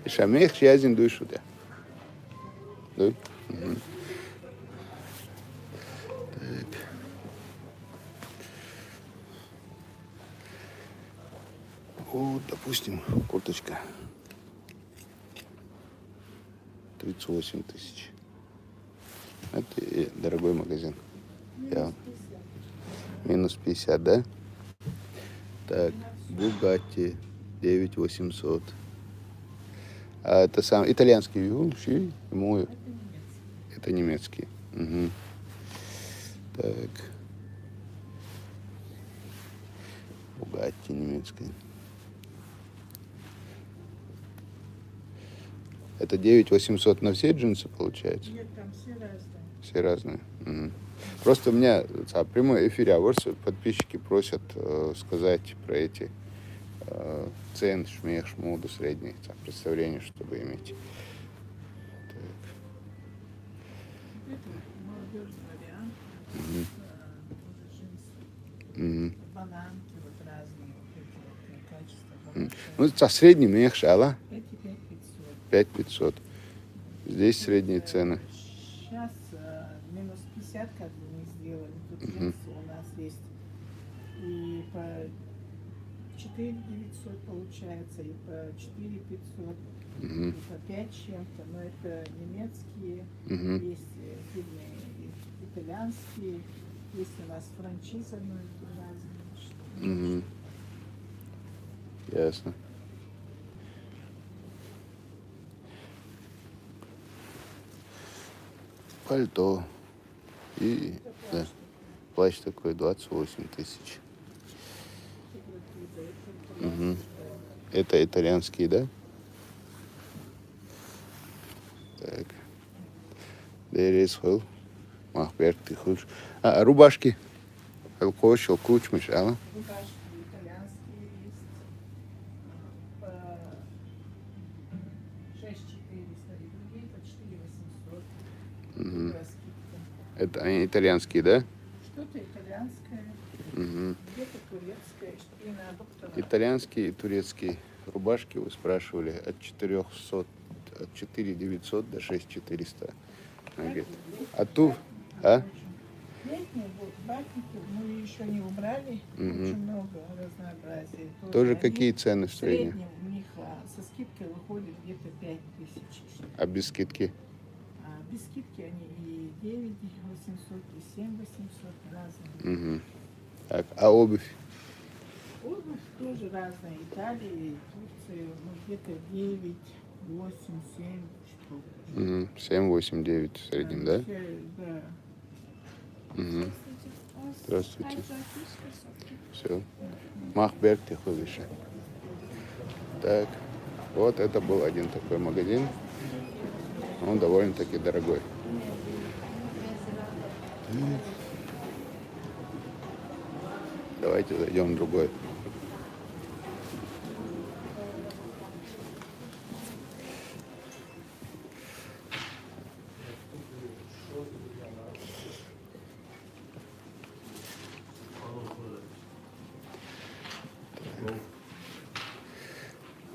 Speaker 1: И шамех шязин душу, да? Да? Вот, допустим, курточка. 38 тысяч. Это дорогой магазин. Минус 50, да? Так, Бугатти 9800. А это сам итальянский вилши, мой. Это немецкий. Угу. Так. Бугатти немецкий. Это 9800 на все джинсы получается?
Speaker 6: Нет, там все разные.
Speaker 1: Все разные. Угу. Просто у меня прямой эфир, подписчики просят сказать про эти цен, шмех, шмуду, средних так, представлений, чтобы иметь.
Speaker 6: Молодежный вариант.
Speaker 1: Мгм.
Speaker 6: Бананки вот разные, вот эти вот качества.
Speaker 1: Ну, это средний мех, шала,
Speaker 6: 5500.
Speaker 1: 5500. Здесь средние цены.
Speaker 6: Сейчас минус 50 как бы мы сделали. Тут джинсы у нас есть. И по 4900 получается, и по 4500,
Speaker 1: Мгм.
Speaker 6: и по 5 чем-то. Но это немецкие,
Speaker 1: Мгм.
Speaker 6: есть фирмы итальянские, есть у нас франшиза, но это разные.
Speaker 1: Мгм. Ясно. Пальто. И да, плащ такой 28 тысяч. Мгм. Это итальянские, да? Так. Дерез хол. Махберг ты хочешь. А рубашки? Алкош, алкучмыш, а?
Speaker 6: Рубашки итальянские есть по 6400, и другие по 4800.
Speaker 1: Мгм.
Speaker 6: Такая скидка.
Speaker 1: Это они итальянские, да?
Speaker 6: Что-то итальянское,
Speaker 1: Мгм.
Speaker 6: где-то турецкое, и на доктора.
Speaker 1: Итальянские и турецкие рубашки вы спрашивали от 400, от 4900 до 6400. Она говорит, а ту, а?
Speaker 6: Летние вот ватники мы еще не убрали,
Speaker 1: Мгм.
Speaker 6: очень много разнообразия.
Speaker 1: Тоже
Speaker 6: они
Speaker 1: какие цены в
Speaker 6: в
Speaker 1: среднем?
Speaker 6: среднем у них со скидкой выходит где-то 5000.
Speaker 1: А без скидки?
Speaker 6: А без скидки они и 9800, и 7800 разные.
Speaker 1: Мгм. Так, а обувь?
Speaker 6: Обувь тоже разная. Италия, Турция, ну, где-то 9, 8, 7 штук.
Speaker 1: 7, 8, 9 в среднем, да?
Speaker 6: Все, да.
Speaker 1: Мгм. Здравствуйте.
Speaker 4: Здравствуйте.
Speaker 1: Все. Махберг ты ходишь. Так, вот это был один такой магазин. Он довольно-таки дорогой. Давайте зайдем в другой.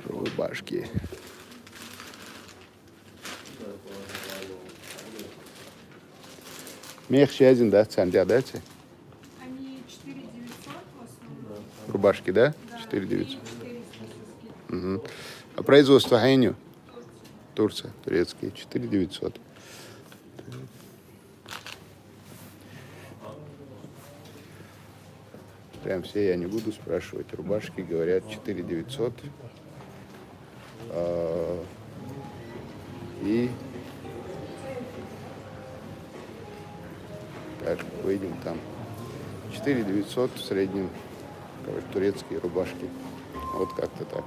Speaker 1: Рубашки. Мех один, да, центр, да?
Speaker 4: Они 4900 в основном.
Speaker 1: Рубашки, да?
Speaker 4: Да,
Speaker 1: 4900.
Speaker 4: 400 со скидкой.
Speaker 1: Мгм. А производство Хайню? Турция, турецкие, 4900. Прям все я не буду спрашивать. Рубашки говорят 4900. И так, выйдем там. 4900 в среднем. Короче, турецкие рубашки. Вот как-то так.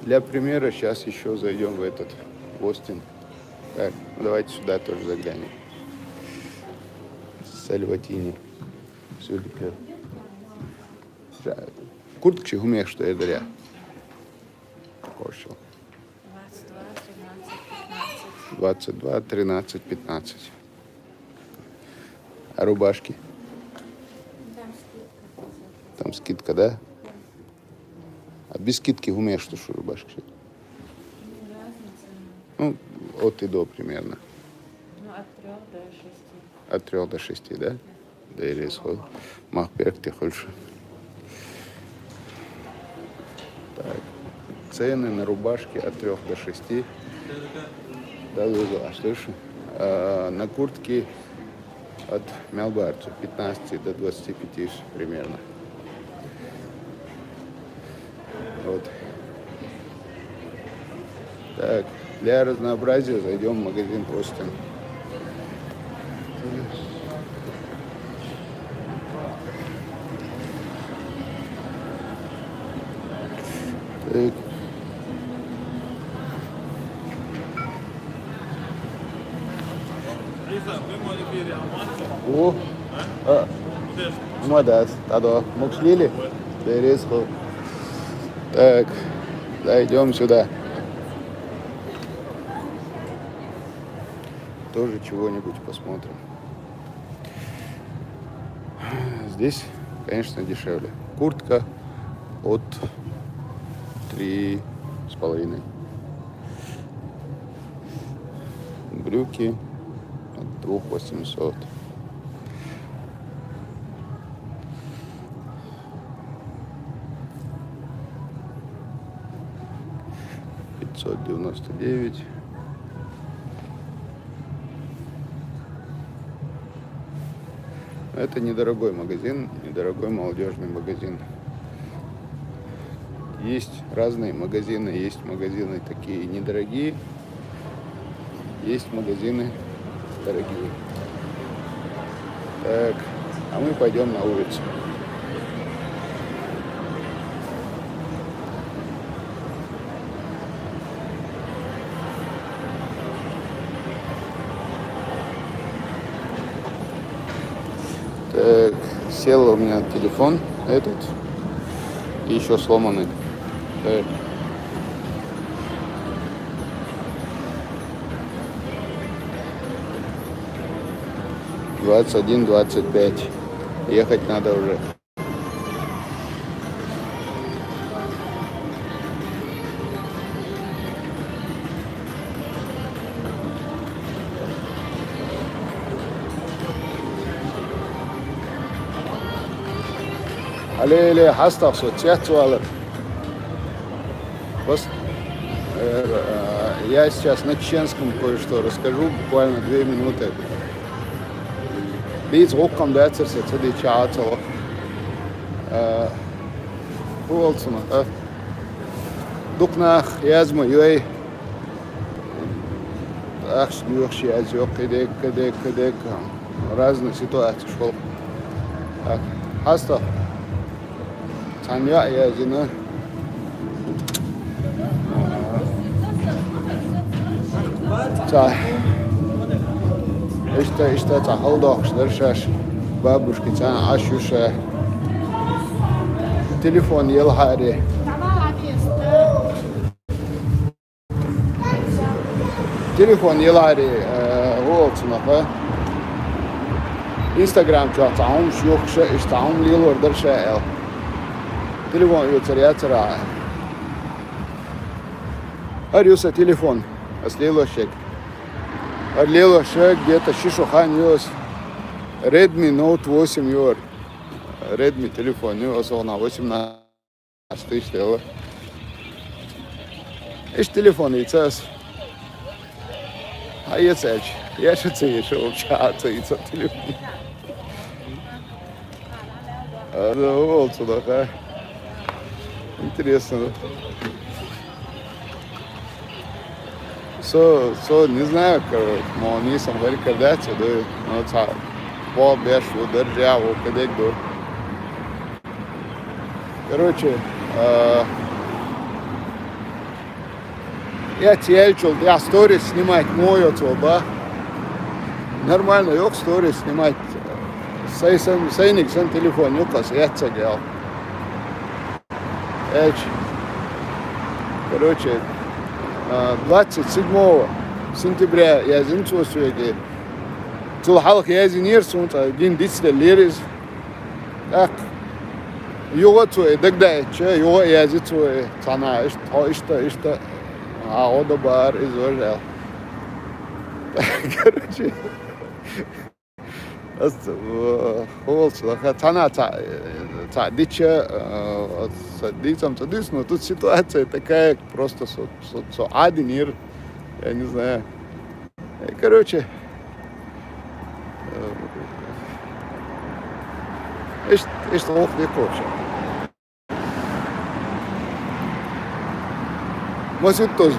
Speaker 1: Для примера сейчас еще зайдем в этот, в Остин. Так, ну давайте сюда тоже заглянем. Сальватини. Сюдика. Куртки гумех, что я даря. Кошел. 22, 13, 15. А рубашки? Там скидка, да? А без скидки умеешь, что рубашки? Ну, от и до примерно.
Speaker 7: Ну, от 3 до 6.
Speaker 1: От 3 до 6, да? Да или исход. Махберг ты хочешь. Так. Цены на рубашки от 3 до 6. Да, а что ж? На куртки от Мелбарцу 15 до 25 примерно. Вот. Так, для разнообразия зайдем в магазин Остин. Так. О, молодец. Тогда мукшлили. Так, зайдем сюда. Тоже чего-нибудь посмотрим. Здесь, конечно, дешевле. Куртка от 3,5. Брюки от 2,800. $599. Это недорогой магазин, недорогой молодежный магазин. Есть разные магазины, есть магазины такие недорогие, есть магазины дорогие. Так, а мы пойдем на улицу. Так, сел у меня телефон этот и еще сломанный. Так. $21-25. Ехать надо уже. Алле, хастах, соцсеть. Я сейчас на чеченском кое-что расскажу, буквально 2 минуты. Biz Rokkam derse det teater. Olsun. Duknach yazma yoy. Ах, yok yaz yok kedek. Разные ситуации шел. Хаста. Саня yazını. Та. İşte tahıldak şaş babuşki sen aşuşa telefon yelhari olsun ha Instagram çatağım yoksa işte amlil order şey telefon yatırı arıyorsa telefon aslıyla şey Орлела шаг где-то Шишухан нес Redmi Note 8 юр. Redmi телефон нес он на 18 тысяч лева. Иш телефон и цес. А я цеч. Я ще це еще общаться и це телефон. Вот сюда, да. Интересно. Не знаю, но не сам говорю, когда это, но это по бешу державу, когда иду. Короче, я тельчил, я сторис снимать мою да. Нормально, я сторис снимать. Сейник сын телефон, ну кас, я это делал. Короче, 27 сентября я чувствую, что халық язынер сонта дин дистеллерис так его твой догда че его язы твой цана что а ода бар изожал. Короче цана дича дицам тадис, но тут ситуация такая просто адинир, я не знаю. Короче, что ох не вообще. Может тоже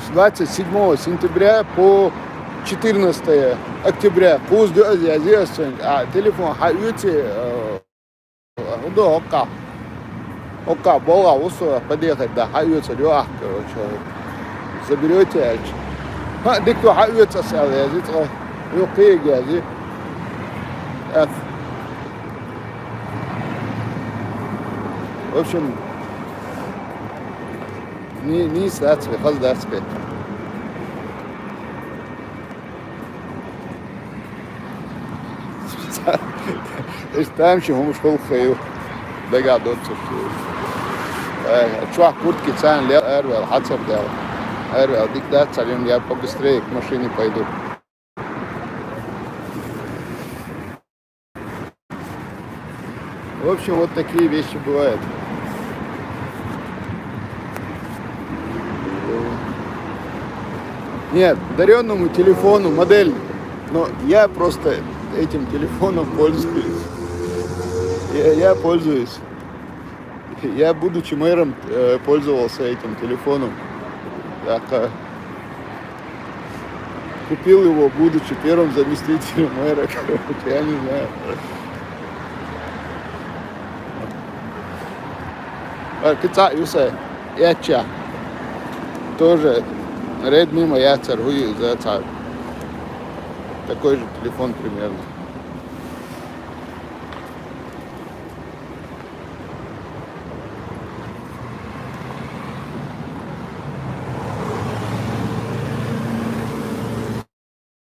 Speaker 1: с 27 сентября по 14 октября курс а телефон хайюти удока Ока, бола, усуа, подъехать, да, хавится, короче. Заберете, альчик. Дикту хавится сал, я зитро, юқи, гази. В общем, не статская, хаздатская. Там чему мы шел хаю. Догадываться, что чувак куртки цан лел, эрвел, хацер дел. Эрвел, диктат царем, я побыстрее к машине пойду. В общем, вот такие вещи бывают. Нет, даренному телефону модель, но я просто этим телефоном пользуюсь. Я пользуюсь. Я, будучи мэром, пользовался этим телефоном. Так, купил его, будучи первым заместителем мэра. Я не знаю. Яча. Тоже Redmi моя торгую за царь. Такой же телефон примерно.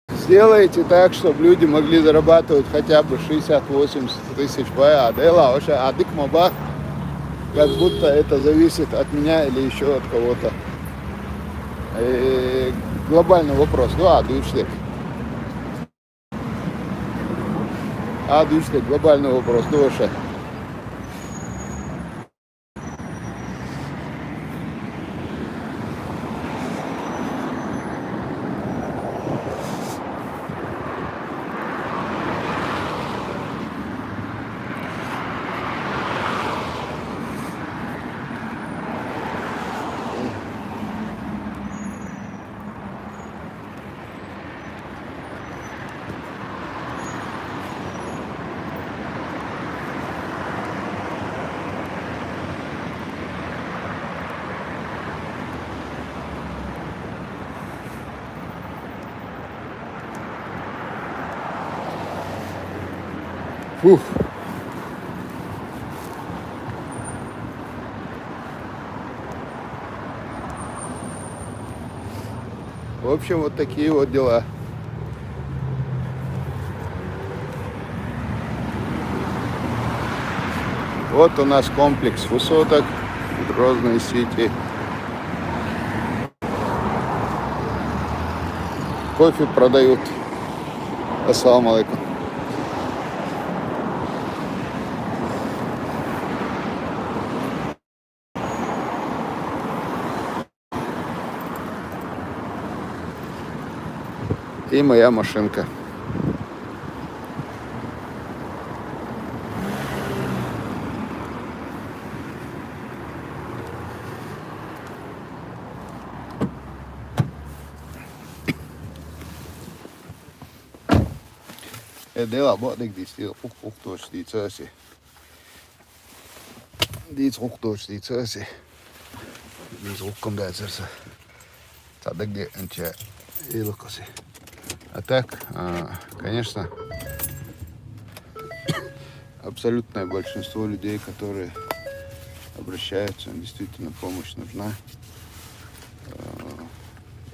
Speaker 1: Сделайте так, чтобы люди могли зарабатывать хотя бы 60-80 тысяч бая, адик мабах, как будто это зависит от меня или еще от кого-то. Глобальный вопрос. Дuyuşluk, глобальный вопрос. Душа. Фух. В общем, вот такие вот дела. Вот у нас комплекс высоток в Грозной Сити. Кофе продают. Ассаламу алейкум. И моя машинка. Dela bodik die stil op durch die Zersee. Die terug durch die Zersee. Die terug komt uit Zersee. Dat ik die een tje heel коси. А так, конечно, абсолютное большинство людей, которые обращаются, действительно помощь нужна.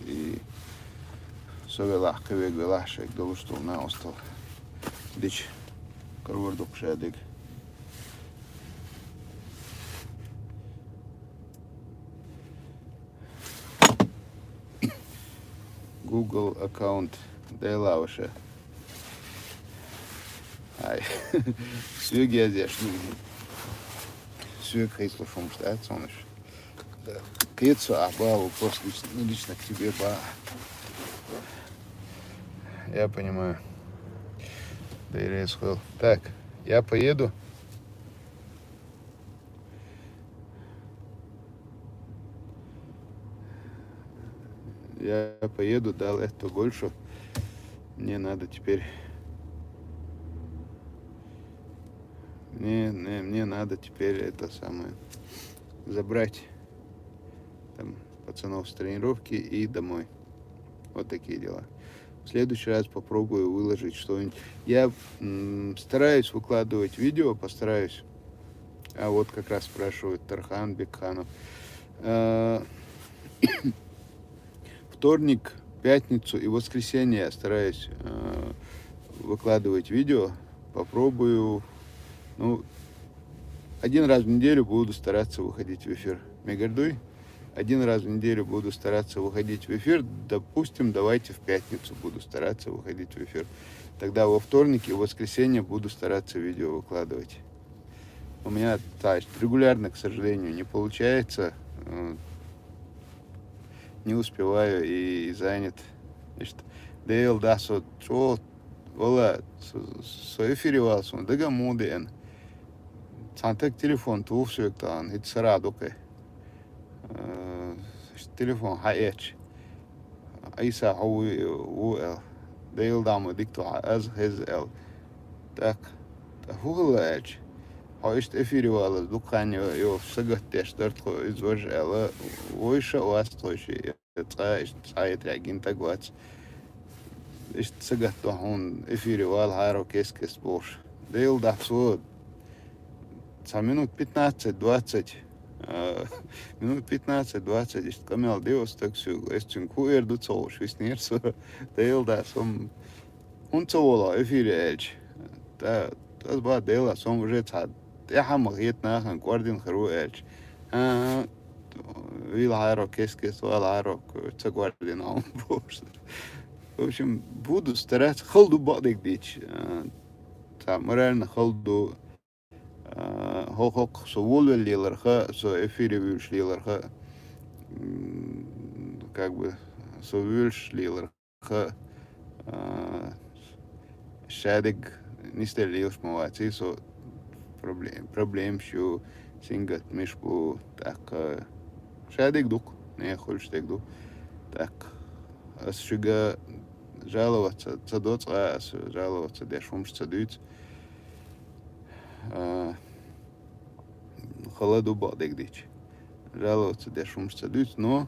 Speaker 1: И совелах кевек велашек долуштул на остал. Дич карвардок шадик. Google аккаунт Дейлауша. Ай, Süg yazıyor. Süg слушаем, что это он еще. Кицу, вопрос лично к тебе, Я понимаю. Так, я поеду. Я поеду, дал это больше. Мне надо теперь мне надо теперь это самое забрать там пацанов с тренировки и домой. Вот такие дела. В следующий раз попробую выложить что-нибудь. Я стараюсь выкладывать видео, постараюсь. А вот как раз спрашивают Тархан Бекханов. Вторник, пятницу и воскресенье я стараюсь выкладывать видео. Попробую. Ну, один раз в неделю буду стараться выходить в эфир. Мегардуй. Один раз в неделю буду стараться выходить в эфир. Допустим, давайте в пятницу буду стараться выходить в эфир. Тогда во вторник и воскресенье буду стараться видео выкладывать. У меня регулярно, к сожалению, не получается. Не успеваю и занят. Дейл да со вала со эфире вас он дагамуден. Цантак телефон туфсуктан хит сарадуке. Телефон хаэч. Айса хауи уэл. Дейл дамы дикту аз хезэл. Так. Хуглаэч. Hoist эфиривала дукан его сагаттеш дартко извожала ойша уастойши это сайт рагин тагвац ist сагатто он эфиривал харо кескес бош дейл дасо минут 15-20 минут 15-20 ist камел деос таксу эстин куэрду цош виснерсо дейл дасом он цола эфирэлч да das war deila som уже цад я хамагет нахан гвардин хруэлч вил харо кескес вал харо цагвардин он бош. В общем, буду стараться холду бадик дич. Там реально холду хохок со волвелиларха, со эфиревюшлиларха, как бы со вюлшлиларха, шадик не стелилш мовати, со проблем що сингат мишку так шадик дук, не хольштек дук, так асшига жаловаться, цадоца, жаловаться, дешумш цадуц. Холоду бадик дич. Жаловаться, дешумш цадуц, но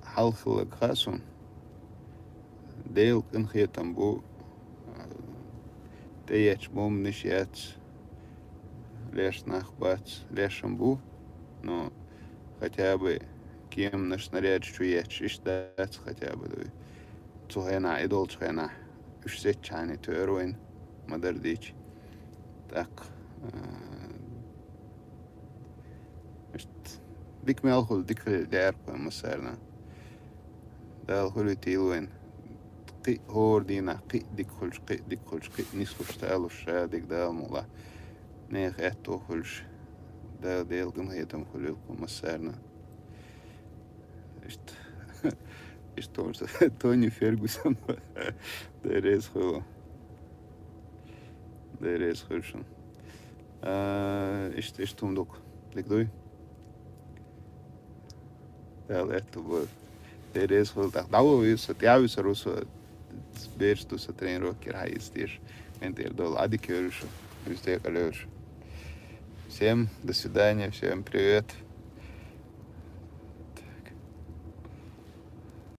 Speaker 1: халхлак хасун. Дейл конхетам бу теяч бом нишяц леш нахбац лешам бу, но хотя бы кем наш снаряд чуяч иштац хотя бы дуй цухена идол цухена ушсет чани туэруин мадардич так дик мелхул дик лярко масарна дал хулутилуин قي هوردينا قي ديك خلش قي نسخش تالوش ديك دال مولا نيخ اتو خلش دا ديلكم هيتم خليلكم مسارنا اشت Тони Фергюсон дерез хулшун ишт тумдук дикдуй дал ето бо дерез хул так даво висо тявисо русо берсту со тренировки раистиш энтердол адикёршу везде колёш. Всем до свидания, всем привет.